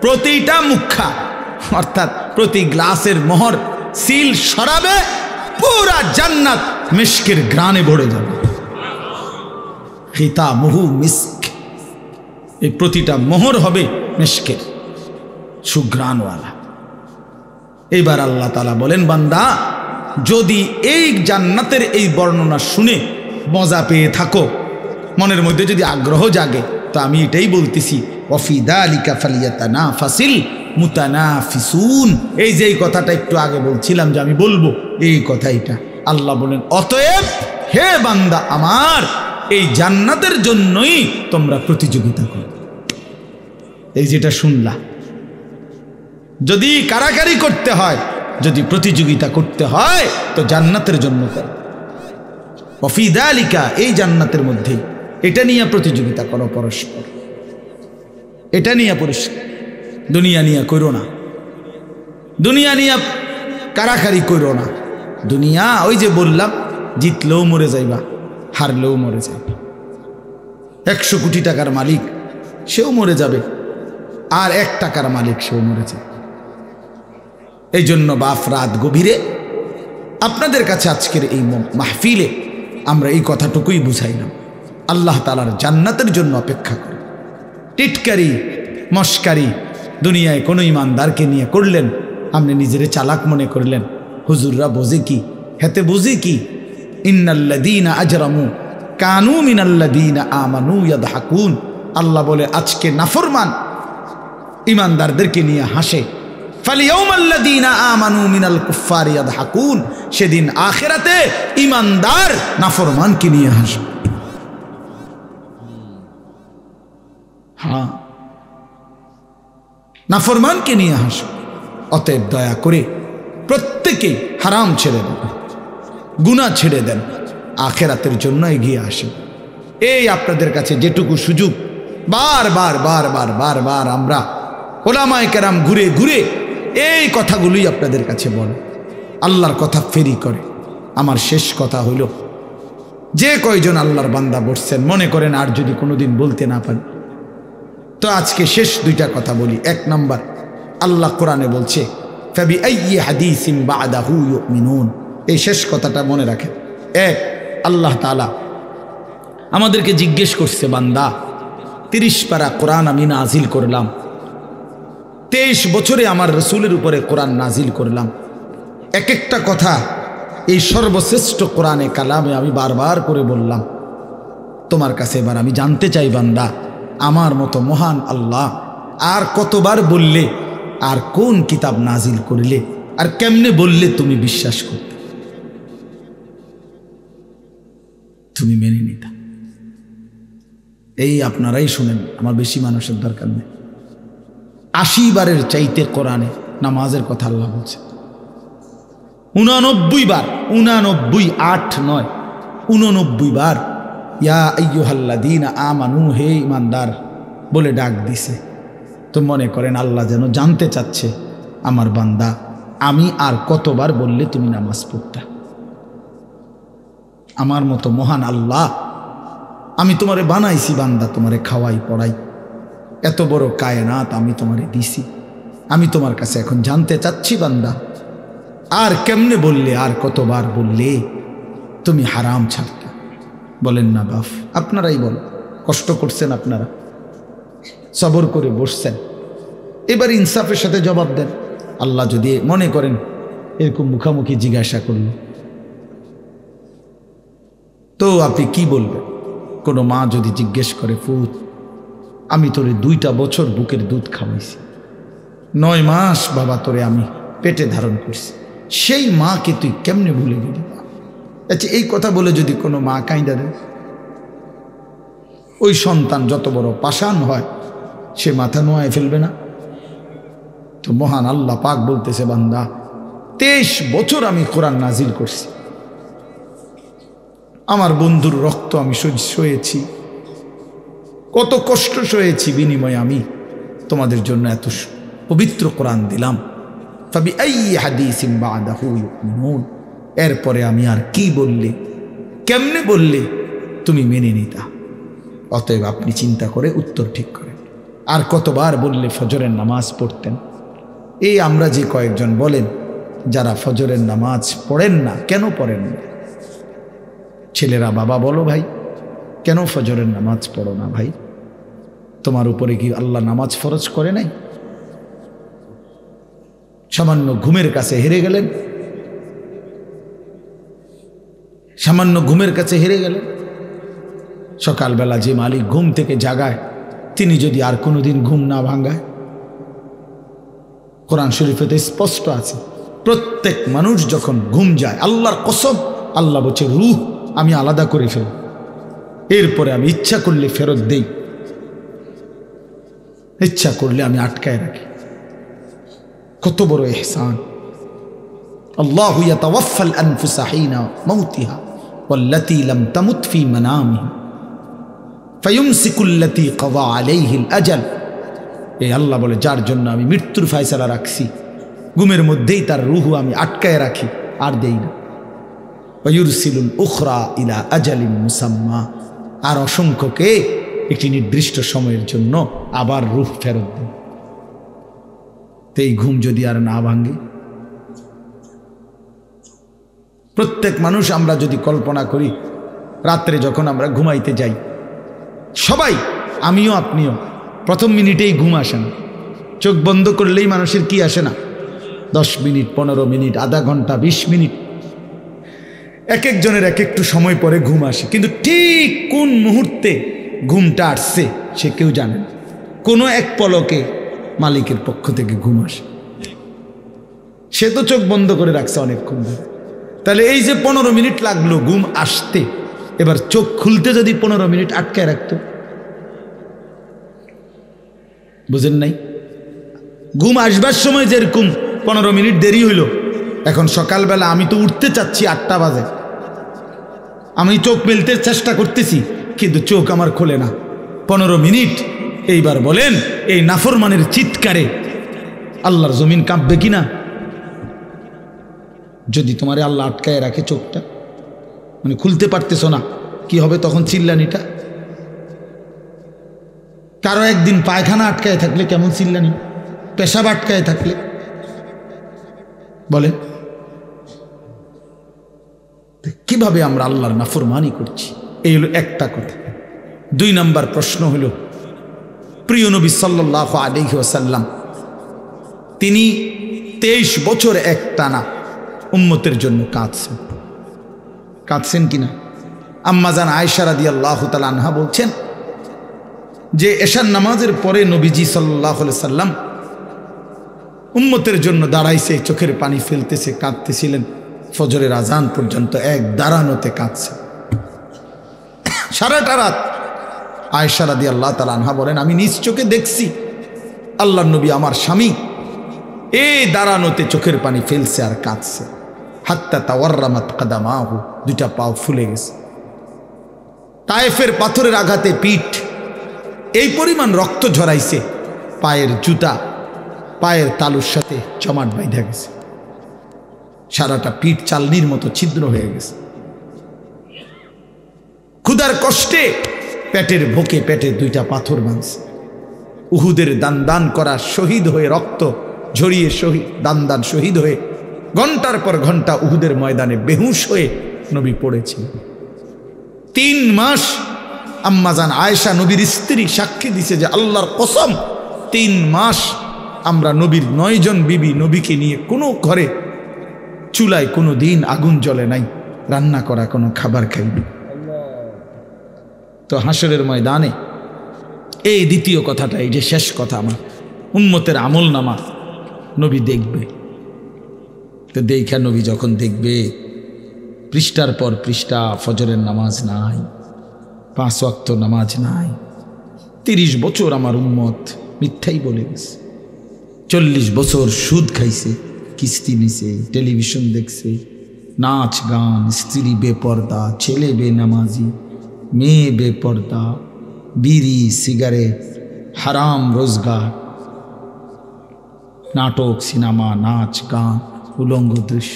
প্রতিটা মুখা, অর্থাৎ প্রতি গ্লাসের মোহর সিল সরাবে, পুরা জান্নাত মিস্কের ঘ্রাণে ভরে যাবে। খিতামুহু মিস্ক, এই প্রতিটা মোহর হবে মিস্কের, সুঘ্রাণওয়ালা। এইবার আল্লাহ তাআলা বলেন, বান্দা যদি এই জান্নাতের এই বর্ণনা শুনে মজা পেয়ে থাকো, মনের মধ্যে যদি আগ্রহ জাগে, তো আমি এটাই বলতেছি, ওয়াফি যালিকা ফালিয়াতানাফাসিল মুতানাফিসুন। এই যে কথাটা একটু আগে বলছিলাম যে আমি বলবো, এই কথাইটা আল্লাহ বলেন, অতএব হে বান্দা আমার, এই জান্নাতের জন্যই তোমরা প্রতিযোগিতা করো। এই যেটা শুনলা, যদি কারাকারি করতে হয়, যদি প্রতিযোগিতা করতে হয়, তো জান্নাতের জন্য করো। ওয়াফি যালিকা, এই জান্নাতের মধ্যেই, এটা নিয়ে প্রতিযোগিতা করো পরস্পর, এটা নিয়ে পরিষ্কার। দুনিয়া নিয়ে করো না, দুনিয়া নিয়ে কারাকারি করো না। দুনিয়া ওই যে বললাম, জিতলেও মরে যাইবা, হারলেও মরে যাইবা। 100 কোটি টাকার মালিক সেও মরে যাবে, আর 1 টাকার মালিক সেও মরে যাবে। এই জন্য বাপ রাত গভীরে আপনাদের কাছে আজকের এই মাহফিলে আমরা এই কথাটুকুই বুঝাইলাম, আল্লাহ তাআলার জান্নাতের জন্য অপেক্ষা করে। টিটকারি, মস্কারি দুনিয়ায় কোনো ইমানদারকে নিয়ে করলেন, আপনি নিজেরে চালাক মনে করলেন, হুজুররা বোঝে কি, হেতে বুঝি কি। ইন্নাল্লাযীনা আজরামু কানু মিনাল্লাযীনা আমানু ইয়াদহাকুন। আল্লাহ বলে আজকে নাফরমান ইমানদারদেরকে নিয়ে হাসে। ফালিয়াউমাল্লাযীনা আমানু মিনাল কুফফারি ইয়াদহাকুন। সেদিন আখিরাতে ইমানদার নাফরমানকে নিয়ে হাসে। হ্যাঁ, নাফরমানকে নিয়ে হাসে। অতএব দয়া করে প্রত্যেকেই হারাম ছেড়ে দেন, গুনাহ ছেড়ে দেন, আখিরাতের জন্য এগিয়ে আসেন। এই আপনাদের কাছে যেটুকু সুযোগ, বারবার বারবার বারবার আমরা ওলামায়ে কেরাম ঘুরে ঘুরে এই কথাগুলোই আপনাদের কাছে বলে, আল্লাহর কথা ফেরি করে। আমার শেষ কথা হইল, যে কয়জন আল্লাহর বান্দা বসছেন, মনে করেন আর যদি কোনোদিন বলতে না পারি, তো আজকে শেষ 2টা কথা বলি। 1 নম্বর, আল্লাহ কোরআনে বলছে ফাবিআইয়ি হাদিসিন বা'দাহু ইউমিনুন। এই শেষ কথাটা মনে রাখেন। 1, আল্লাহ তাআলা আমাদেরকে জিজ্ঞেস করছে, বান্দা 30 পারা কোরআন আমি নাজিল করলাম, 23 বছরে আমার রসুলের উপরে কোরআন নাজিল করলাম, এক একটা কথা এই সর্বশ্রেষ্ঠ কোরআনে কালামে আমি বারবার করে বললাম। তোমার কাছে এবার আমি জানতে চাই, বান্দা আমার মতো মহান আল্লাহ আর কতবার বললে, আর কোন কিতাব নাজিল করলে, আর কেমনে বললে তুমি বিশ্বাস করতে, তুমি মেনে নিতা। এই আপনারাই শুনেন, আমার বেশি মানুষের দরকার নেই। ৮০ বারের চাইতে কোরআনে নামাজের কথা আল্লাহ বলছে 89 বার, 89, ৮ নয়, 89 বার ইয়া আইয়ুহাল্লাযীনা আমানু, হে ইমানদার বলে ডাক দিছে। তো মনে করেন আল্লাহ যেন জানতে চাচ্ছে, আমার বান্দা আমি আর কতবার বললে তুমি নামাজ পড়তা। আমার মতো মহান আল্লাহ, আমি তোমারে বানাইছি বান্দা, তোমারে খাওয়াই পড়াই, এত বড় কায়নাত আমি তোমারে দিছি। আমি তোমার কাছে এখন জানতে চাচ্ছি বান্দা, আর কেমনে বললে, আর কতবার বললে তুমি হারাম ছাড়তে। বলেন না বাপ, আপনারাই বলেন, কষ্ট করছেন আপনারা, সবর করে বসছেন, এবার ইনসাফের সাথে জবাব দেন। আল্লাহ যদি মনে করেন এরকম মুখামুখি জিজ্ঞাসা করল, তো আপনি কি বলবেন? কোনো মা যদি জিজ্ঞেস করে, ফুত আমি তোরে 2টা বছর বুকের দুধ খাওয়াইছি, 9 মাস বাবা তোরে আমি পেটে ধারণ করছি, সেই মাকে তুই কেমনে ভুলে গেলি? আচ্ছা, এই কথা বলে যদি কোনো মা কাঁইদা দেয়, ওই সন্তান যত বড় পাষাণ হয় সে মাথা নোয়ায় ফেলবে না? তো মহান আল্লাহ পাক বলতেছে, বান্দা 23 বছর আমি কোরআন নাজিল করছি, আমার বন্ধুর রক্ত আমি সয়েছি, কত কষ্ট সয়েছি, বিনিময়ে আমি তোমাদের জন্য এত পবিত্র কোরআন দিলাম। ফাবি আইয়ি হাদিসিন বাদাহু ইউমিনুন, এরপরে আমি আর কি বললে, কেমনে বললে তুমি মেনে নিতা? অতএব আপনি চিন্তা করে উত্তর ঠিক করেন। আর কতবার বললে ফজরের নামাজ পড়তেন? এই আমরা যে কয়েকজন বলেন যারা ফজরের নামাজ পড়েন না, কেন পড়েন না? ছেলেরা বাবা বলো, ভাই কেন ফজরের নামাজ পড়ো না? ভাই তোমার উপরে কি আল্লাহ নামাজ ফরজ করে নাই? সামান্য ঘুমের কাছে হেরে গেলেন, সামান্য ঘুমের কাছে হেরে গেলেন। সকালবেলা যে মালিক ঘুম থেকে জাগায়, তিনি যদি আর কোনোদিন ঘুম না ভাঙায়? কোরআন শরীফেতে স্পষ্ট আছে, প্রত্যেক মানুষ যখন ঘুম যায়, আল্লাহর কসম, আল্লাহ বলছে রূহ আমি আলাদা করে ফেলি, এরপরে আমি ইচ্ছা করলে ফেরত দেই, ইচ্ছা করলে আমি আটকায় রাখি। কত বড় ইহসান! আল্লাহু ইয়াতাওয়াফাল আনফুসা হিনা মাউতিহা ওয়াল্লাতী লাম তামুত ফী মানামিহা ফায়ুমসিকুল্লাতী কাযা আলাইহিল আজাল। এই আল্লাহ বলে, যার জন্য আমি মৃত্যুর ফয়সালা রাখছি, ঘুমের মধ্যেই তার রূহ আমি আটকায় রাখি, আর দেই না। ওয়ায়ুরসিলুল উখরা ইলা আজালিন মুসাম্মা, আর অসংখ্যকে একটি নির্দিষ্ট সময়ের জন্য আবার রূহ ফেরত দেয়। তো এই ঘুম যদি আর না ভাঙে, প্রত্যেক মানুষ আমরা যদি কল্পনা করি, রাত্রে যখন আমরা ঘুমাইতে যাই, সবাই, আমিও আপনিও, প্রথম মিনিটেই ঘুম আসে না। চোখ বন্ধ করলেই মানুষের কি আসে না? 10 মিনিট, 15 মিনিট, আধা ঘন্টা, 20 মিনিট, এক একজনের এক একটু সময় পরে ঘুম আসে, কিন্তু ঠিক কোন মুহূর্তে ঘুমটা আসছে সে কেউ জানে না। কোনো এক পলকে মালিকের পক্ষ থেকে ঘুম আসে, সে তো চোখ বন্ধ করে রাখছে অনেকক্ষণ ধরে। তাহলে এই যে 15 মিনিট লাগলো ঘুম আসতে, এবার চোখ খুলতে যদি 15 মিনিট আটকায় রাখতো, বুঝেন নাই? ঘুম আসবার সময় যেরকম 15 মিনিট দেরি হইল, এখন সকালবেলা আমি তো উঠতে চাচ্ছি 8টা বাজে, আমি চোখ মেলতে চেষ্টা করতেছি, কিন্তু চোখ আমার খোলে না, 15 মিনিট। এইবার বলেন, এই নাফরমানের চিৎকারে আল্লাহর জমিন কাঁপবে কিনা? যদি তোমারে আল্লাহ আটকায় রাখে চোখটা, মানে খুলতে পারতেছ না, কি হবে তখন? চিল্লানিটা। কারো একদিন পায়খানা আটকায় থাকলে কেমন চিল্লানি, পেশাব আটকায় থাকলে, বলেন কিভাবে আমরা আল্লাহর নাফরমানি করছি? এই হলো একটা কথা। 2 নম্বর প্রশ্ন হলো, প্রিয় নবী সাল্লাল্লাহু আলাইহি ওয়াসাল্লাম তিনি 23 বছর একটানা উম্মতের জন্য কাঁদছেন কিনা? আম্মা জান আয়েশা রাদিয়াল্লাহু তাআলা আনহা বলছেন, যে এশার নামাজের পরে নবীজি সাল্লাল্লাহু আলাইহি সাল্লাম উম্মতের জন্য দাঁড়াইছে, চোখের পানি ফেলতেছে, কাঁদতেছিলেন ফজরের আজান পর্যন্ত এক দাঁড়ানোতে কাঁদছে সারাটা রাত। আয়েশা রাদিয়াল্লাহু তাআলা আনহা বলেন, আমি নিজ চোখে দেখছি আল্লাহর নবী আমার স্বামী এই দাঁড়ানোতে চোখের পানি ফেলছে আর কাঁদছে। হাত্তা তাওয়াররামাত কাদামাহু, দুইটা পাও ফুলে গেছে। তায়েফের পাথরের আঘাতে পিঠ এই পরিমাণ রক্ত ঝরাইছে, পায়ের জুতা পায়ের তালুর সাথে জমাট বাইধা গেছে, সারাটা পিঠ চালনির মতো ছিদ্র হয়ে গেছে। ক্ষুধার কষ্টে পেটের বুকে পেটে দুইটা পাথর বাঁধছে। উহুদের দান করা শহীদ হয়ে রক্ত ঝরিয়ে দান শহীদ হয়ে ঘন্টার পর ঘন্টা উহুদের ময়দানে বেহুশ হয়ে নবী পড়েছিল। 3 মাস আম্মাজান আয়েশা নবীর স্ত্রী সাক্ষী দিছে যে আল্লাহর কসম 3 মাস আমরা নবীর 9 জন বিবি নবীকে নিয়ে কোনো ঘরে চুলায় কোনো দিন আগুন জ্বলে নাই, রান্না করা কোনো খাবার খাইনি। তো হাসরের ময়দানে এই দ্বিতীয় কথাটা, এই যে শেষ কথা, আমার উম্মতের আমল নামা নবী দেখবে। তো দেখা নবী যখন দেখবে পৃষ্ঠার পর পৃষ্ঠা ফজরের নামাজ নাই, 5 ওয়াক্ত নামাজ নাই, 30 বছর আমার উম্মত মিথ্যাই বলে গেছে, 40 বছর সুদ খাইছে, কিস্তি নিছে, টেলিভিশন দেখছে, নাচ গান, স্ত্রী বেপর্দা, ছেলে বেনামাজি, মেয়ে বেপর্দা, বিড়ি সিগারেট, হারাম রোজগার, নাটক সিনেমা, নাচ গান, উলঙ্গ দৃশ্য।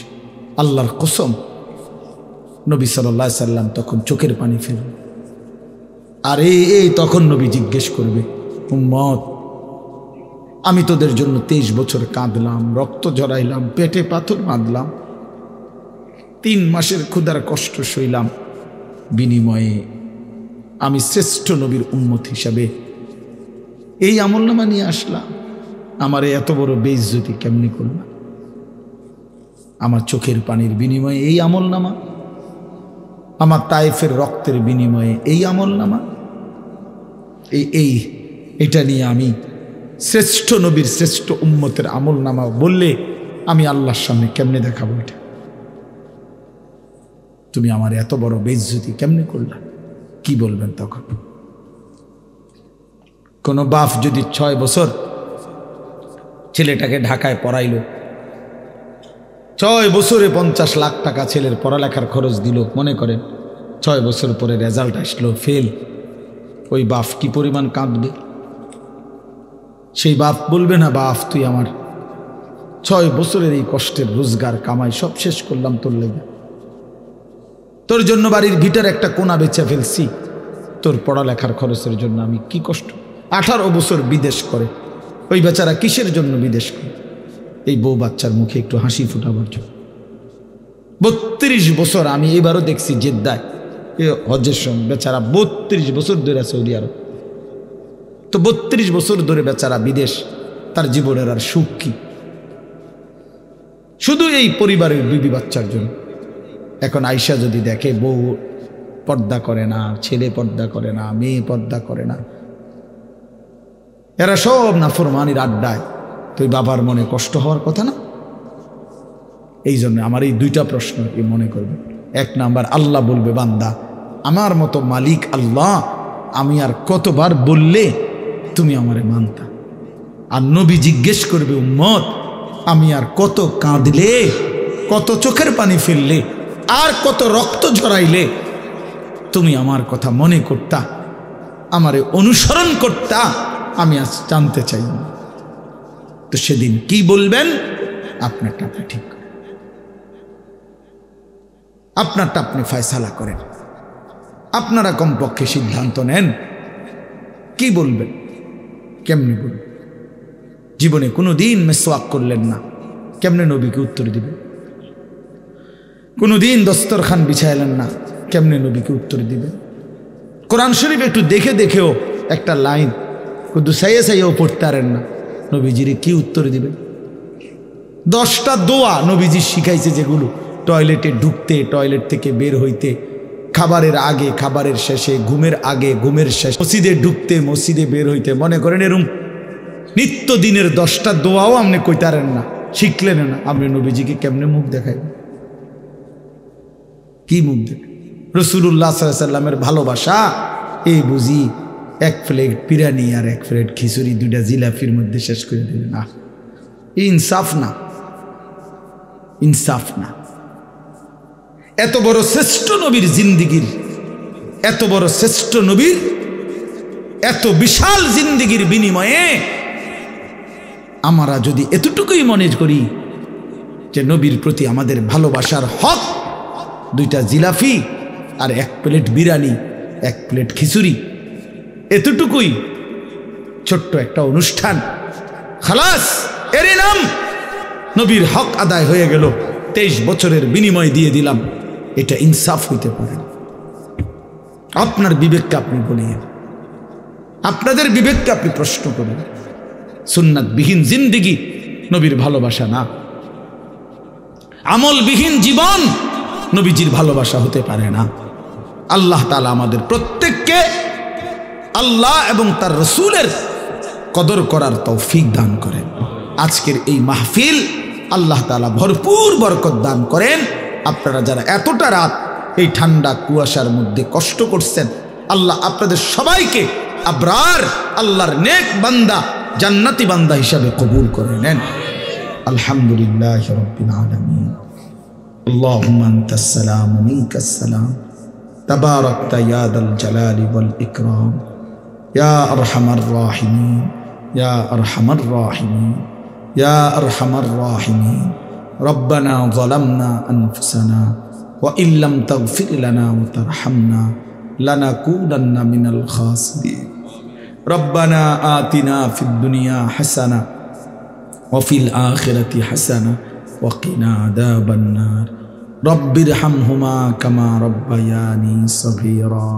আল্লাহর কসম নবী সাল্লাল্লাহু আলাইহি সাল্লাম তখন চোখের পানি ফেলবে। আর এই তখন নবী জিজ্ঞেস করবে, উম্মত আমি তোদের জন্য 23 বছর কাঁদলাম, রক্ত ঝরাইলাম, পেটে পাথর বাঁধলাম, 3 মাসের ক্ষুধার কষ্ট সইলাম, বিনিময়ে আমি শ্রেষ্ঠ নবীর উম্মত হিসাবে এই আমলনামা নিয়ে আসলাম, আমার এত বড় বেইজ্জতি কেমনি করলাম? আমার চোখের পানির বিনিময়ে এই আমলনামা, আমার তায়েফের রক্তের বিনিময়ে এই আমলনামা, এটা নিয়ে আমি শ্রেষ্ঠ নবীর শ্রেষ্ঠ উম্মতের আমলনামা বললে আমি আল্লাহর সামনে কেমনে দেখাবো? এটা তুমি আমার এত বড় বেইজ্জতি কেমনে করলা? কি বলবেন তখন? কোন বাপ যদি 6 বছর ছেলেটাকে ঢাকায় পড়াইল, 6 বছরে 50 লাখ টাকা ছেলের পড়ালেখার খরচ দিল, মনে করেন 6 বছর পরে রেজাল্ট আসলো ফেল, ওই বাপ কি পরিমাণ কাঁদবে? সেই বাপ বলবে না, বাপ তুই আমার 6 বছরের এই কষ্টের রোজগার কামাই সব শেষ করলাম তোর লেগে, তোর জন্য বাড়ির ভিটার একটা কোণা বেচে ফেলছি, তোর পড়ালেখার খরচের জন্য আমি কি কষ্ট। 18 বছর বিদেশ করে, ওই বেচারা কিসের জন্য বিদেশ করে? এই বউ বাচ্চার মুখে একটু হাসি ফুটাবার জন্য। 32 বছর আমি এবারও দেখছি জেদ্দায় হজ্জের সময় বেচারা 32 বছর ধরে সৌদি আরব। তো 32 বছর ধরে বেচারা বিদেশ, তার জীবনের আর সুখ কি? শুধু এই পরিবারের বিবি বাচ্চার জন্য। এখন আয়েশা যদি দেখে বউ পর্দা করে না, ছেলে পর্দা করে না, মেয়ে পর্দা করে না, এরা সব নাফরমানির আড্ডায়, তো বাবার মনে কষ্ট হওয়ার কথা না? এই জন্য আমার এই 2টা প্রশ্ন মনে করবে। 1 নাম্বার, আল্লাহ বলবে বান্দা আমার মতো মালিক আল্লাহ, আমি আর কতবার বললে তুমি আমারে মানতা? আর নবী জিজ্ঞেস করবে উম্মত আমি আর কত কাঁদলে, কত চোখের পানি ফেললে, আর কত রক্ত ঝরাইলে তুমি আমার কথা মনে করতা, আমারে অনুসরণ করতা? আমি আজ জানতে চাই। তো সেদিন কি বলবেন? আপনারটা আপনি ঠিক করেন, আপনারটা আপনি ফয়সালা করেন, আপনারা কমপক্ষে সিদ্ধান্ত নেন কি বলবেন, কেমনে বলবেন। জীবনে কোনো দিন মেসওয়াক করলেন না, কেমনে নবীকে উত্তর দিবেন? কোনো দিন দস্তরখান বিছাইলেন না, কেমনে নবীকে উত্তর দিবেন? কোরআন শরীফ একটু দেখে দেখেও একটা লাইন কিন্তু সাইয়েও পড়তে পারেন না, নবীজিরে কি উত্তর দিবেন? 10টা দোয়া নবীজি শিখাইছে, যেগুলো টয়লেটে ঢুকতে, টয়লেট থেকে বের হইতে, খাবারের আগে, খাবারের শেষে, ঘুমের আগে, ঘুমের শেষে, মসজিদে ঢুকতে, মসজিদে বের হইতে, মনে করেন এরম নিত্য দিনের 10টা দোয়াও আপনি কইতারেন না, শিখলেন না। আপনি নবীজিকে কেমনে মুখ দেখাইবেন? কি মুখ দেখাই? রাসূলুল্লাহ সাল্লাল্লাহু আলাইহি সাল্লামের ভালোবাসা এই বুঝি 1 প্লেট বিরিয়ানি আর 1 প্লেট খিচুড়ি 2টা জিলাপির মধ্যে শেষ করে দিলেন? না, ইনসাফ না, ইনসাফ না। এত বড় শ্রেষ্ঠ নবীর জিন্দিগির, এত বড় শ্রেষ্ঠ নবীর এত বিশাল জিন্দিগির বিনিময়ে আমরা যদি এতটুকুই মনে করি যে নবীর প্রতি আমাদের ভালোবাসার হক 2টা জিলাপি আর 1 প্লেট বিরিয়ানি, 1 প্লেট খিচুড়ি, এতটুকুই ছোট্ট একটা অনুষ্ঠান, খালাস, এরই নাম নবীর হক আদায় হয়ে গেল, 23 বছরের বিনিময় দিয়ে দিলাম। এটা ইনসাফ হইতে পারে? আপনার বিবেককে আপনি বলিয়ে, আপনাদের বিবেককে আপনি প্রশ্ন করেন। সুন্নাতবিহীন জিন্দিগি নবীর ভালোবাসা না, আমলবিহীন জীবন নবীজির ভালোবাসা হতে পারে না। আল্লাহ তাআলা আমাদের প্রত্যেককে আল্লাহ এবং তার রসুলের কদর করার তৌফিক দান করেন। আজকের এই মাহফিল আল্লাহ তাআলা ভরপুর বরকত দান করেন। আপনারা যারা এতটা রাত এই ঠান্ডা কুয়াশার মধ্যে কষ্ট করছেন, আল্লাহ আপনাদের সবাইকে আবরার, আল্লাহর নেক বান্দা, জান্নাতি বান্দা হিসাবে কবুল করে নেন। আলহামদুলিল্লাহি রাব্বিল আলামিন। আল্লাহুম্মা আনতাস সালাম ওয়া মিনকাস সালাম, তাবারাকতা ইয়া দাল জালালি ওয়াল ইকরাম, ইয়া আরহামার রাহিমিন, ইয়া আরহামার রাহিমিন, ইয়া আরহামার রাহিমিন। রব্বানা যালামনা আনফুসানা ওয়া ইল্লাম তাগফির লানা ওয়া তারহামনা লানাকুনান্না মিনাল খাসিরিন। রব্বানা আতিনা ফিদ দুনিয়া হাসানা ওয়া ফিল আখিরাতি হাসানা ওয়া কিনা আযাবান নার। রব্বিরহামহুমা কামা রব্বায়ানি সগীরা।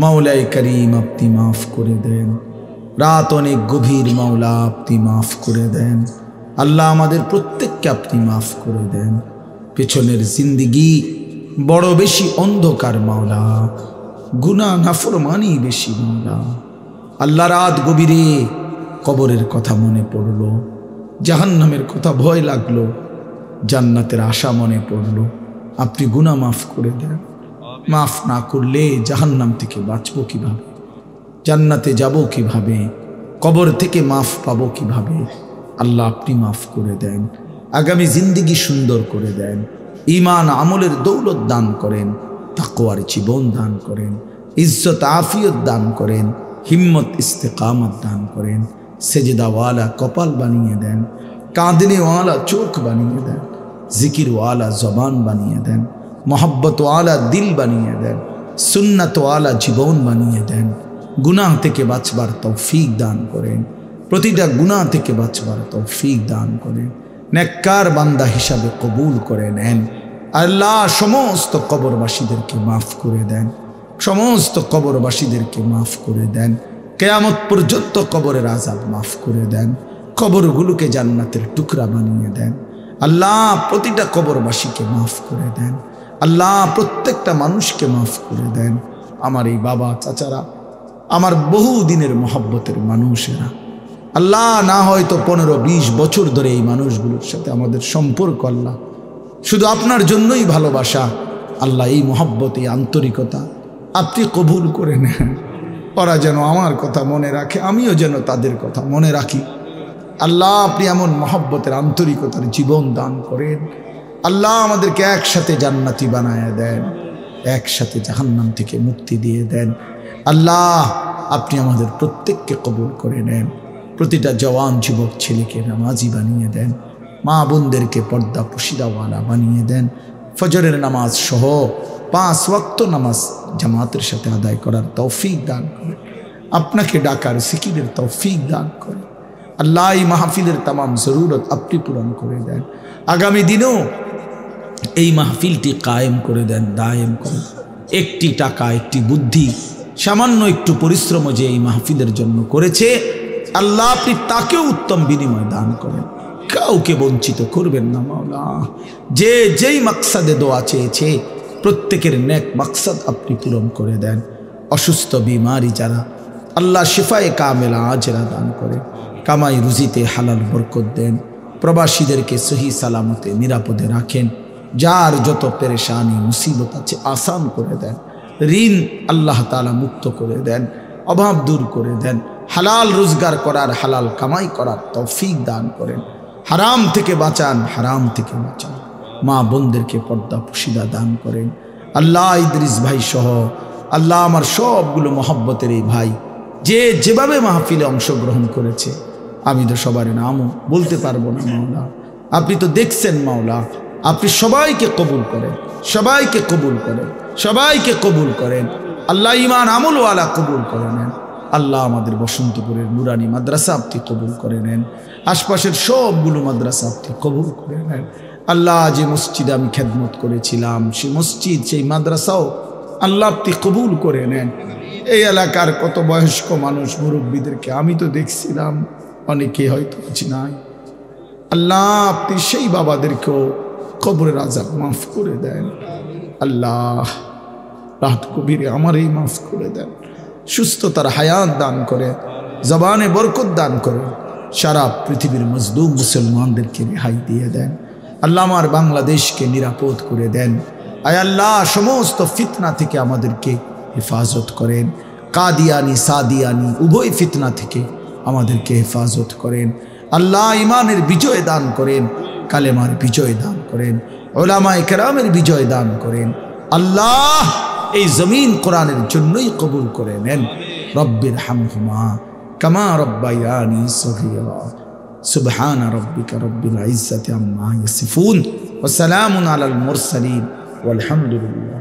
মাওলায়ে কারীম, আপনি মাফ করে দেন। রাত অনেক গভীর, মাওলা আপনি মাফ করে দেন। আল্লাহ আমাদের প্রত্যেককে আপনি মাফ করে দেন। পেছনের জিন্দিগি বড় বেশি অন্ধকার মাওলা, গুনাহ নাফরমানি বেশি মাওলা। আল্লাহ রাত গভীরে কবরের কথা মনে পড়লো, জাহান্নামের কথা ভয় লাগলো, জান্নাতের আশা মনে পড়লো। আপনি গুনাহ মাফ করে দেন। মাফ না করলে জাহান্নাম থেকে বাঁচবো কিভাবে? জান্নাতে যাব কিভাবে? কবর থেকে মাফ পাবো কিভাবে? আল্লাহ আপনি মাফ করে দেন। আগামী জিন্দিগি সুন্দর করে দেন। ঈমান আমলের দৌলত দান করেন, তাকওয়ার জীবন দান করেন, ইজ্জত আফিয়ত দান করেন, হিম্মত ইস্তেকামত দান করেন। সেজদাওয়ালা কপাল বানিয়ে দেন, কাঁদনেওয়ালা চোখ বানিয়ে দেন, জিকিরওয়ালা জবান বানিয়ে দেন, মোহাব্বতওয়ালা দিল বানিয়ে দেন, সুন্নাতওয়ালা জীবন বানিয়ে দেন। গুনাহ থেকে বাঁচবার তৌফিক দান করেন, প্রতিটা গুনাহ থেকে বাঁচবার তৌফিক দান করেন। নেককার বান্দা হিসাবে কবুল করে নেন। আল্লাহ সমস্ত কবরবাসীদেরকে মাফ করে দেন, সমস্ত কবরবাসীদেরকে মাফ করে দেন। কিয়ামত পর্যন্ত কবরের আযাব মাফ করে দেন। কবরগুলোকে জান্নাতের টুকরা বানিয়ে দেন। আল্লাহ প্রতিটা কবরবাসীকে মাফ করে দেন। আল্লাহ প্রত্যেকটা মানুষকে মাফ করে দেন। আমার এই বাবা চাচারা, আমার বহু দিনের মহব্বতের মানুষেরা, আল্লাহ না হয়তো 15-20 বছর ধরে এই মানুষগুলোর সাথে আমাদের সম্পর্ক, আল্লাহ শুধু আপনার জন্যই ভালোবাসা। আল্লাহ এই মহব্বত, এই আন্তরিকতা আপনি কবুল করে নেন। ওরা যেন আমার কথা মনে রাখে, আমিও যেন তাদের কথা মনে রাখি। আল্লাহ আপনি এমন মহব্বতের আন্তরিকতার জীবন দান করেন। আল্লাহ আমাদেরকে একসাথে জান্নাতি বানায় দেন, একসাথে জাহান্নাম থেকে মুক্তি দিয়ে দেন। আল্লাহ আপনি আমাদের প্রত্যেককে কবুল করে নেন। প্রতিটা জওয়ান যুবক ছেলেকে নামাজি বানিয়ে দেন, মা বোনদেরকে পর্দা পুশিদাওয়ালা বানিয়ে দেন। ফজরের নামাজ সহ 5 ওয়াক্ত নামাজ জামাতের সাথে আদায় করার তৌফিক দান করেন। আপনাকে ডাকার জিকিরের তৌফিক দান করেন। আল্লাহ এই মাহফিলের তামাম জরুরত আপনি পূরণ করে দেন। আগামী দিনেও এই মাহফিলটি কায়েম করে দেন, দায়েম করেন। একটি টাকা, একটি বুদ্ধি, সামান্য একটু পরিশ্রম যে এই মাহফিলের জন্য করেছে, আল্লাহ আপনি তাকেও উত্তম বিনিময় দান করেন। কাউকে বঞ্চিত করবেন না মাওলা। যে যেই মাকসাদে দোয়া চেয়েছে প্রত্যেকের নেক মাকসাদ আপনি পূরণ করে দেন। অসুস্থ বিমারি যারা, আল্লাহ শিফায়ে কামেলা আজরা দান করে, কামাই রুজিতে হালাল বরকত দেন, প্রবাসীদেরকে সহি সালামতে নিরাপদে রাখেন, যার যত পেরেশানি মুসিবত আছে আসান করে দেন, ঋণ আল্লাহ তাআলা মুক্ত করে দেন, অভাব দূর করে দেন, হালাল রোজগার করার, হালাল কামাই করার তৌফিক দান করেন, হারাম থেকে বাঁচান, হারাম থেকে বাঁচান, মা বোনদেরকে পর্দা পুশিদা দান করেন। আল্লাহ ইদ্রিস ভাই সহ আল্লাহ আমার সবগুলো মহব্বতের এই ভাই যে যেভাবে মাহফিলে অংশগ্রহণ করেছে, আমি তো সবার নামও বলতে পারবো না মাওলা, আপনি তো দেখছেন মাওলা, আপনি সবাইকে কবুল করেন, সবাইকে কবুল করেন, সবাইকে কবুল করেন। আল্লাহ ইমান আমলওয়ালা কবুল করে নেন। আল্লাহ আমাদের বসন্তপুরের নুরানি মাদ্রাসা আপনি কবুল করে নেন, আশপাশের সবগুলো মাদ্রাসা আপনি কবুল করে নেন। আল্লাহ যে মসজিদে আমি খেদমত করেছিলাম, সেই মসজিদ, সেই মাদ্রাসাও আল্লাহ আপনি কবুল করে নেন। এই এলাকার কত বয়স্ক মানুষ, মুরব্বীদেরকে আমি তো দেখছিলাম, অনেকে হয়তো কিছু নাই। আল্লাহ আপনি সেই বাবাদেরকেও কবরের আযাব মাফ করে দেন। আল্লাহ রাত কবিরে আমার এই মাফ করে দেন, সুস্থতার হায়াত দান করে, জবানে বরকত দান করে, সারা পৃথিবীর মজলুম মুসলমানদেরকে রেহাই দিয়ে দেন। আল্লাহ আমার বাংলাদেশকে নিরাপদ করে দেন। আয় আল্লাহ সমস্ত ফিতনা থেকে আমাদেরকে হেফাজত করেন, কাদিয়ানি সাদিয়ানি উভয় ফিতনা থেকে আমাদেরকে হেফাজত করেন। আল্লাহ ইমানের বিজয় দান করেন, কালেমার বিজয় দান করেন, উলামায়ে কেরামের বিজয় দান করেন। আল্লাহ এই জমিন কোরআনের জন্যই কবুল করে নেন। রব্বির হামহুমা কামা রব্বায়ানি সগীরা। সুবহান রাব্বিকা রব্বিল ইজ্জাতি আম্মা ইয়াসিফুন ওয়া সালামুন আলাল মুরসালিন ওয়ালহামদুলিল্লাহ।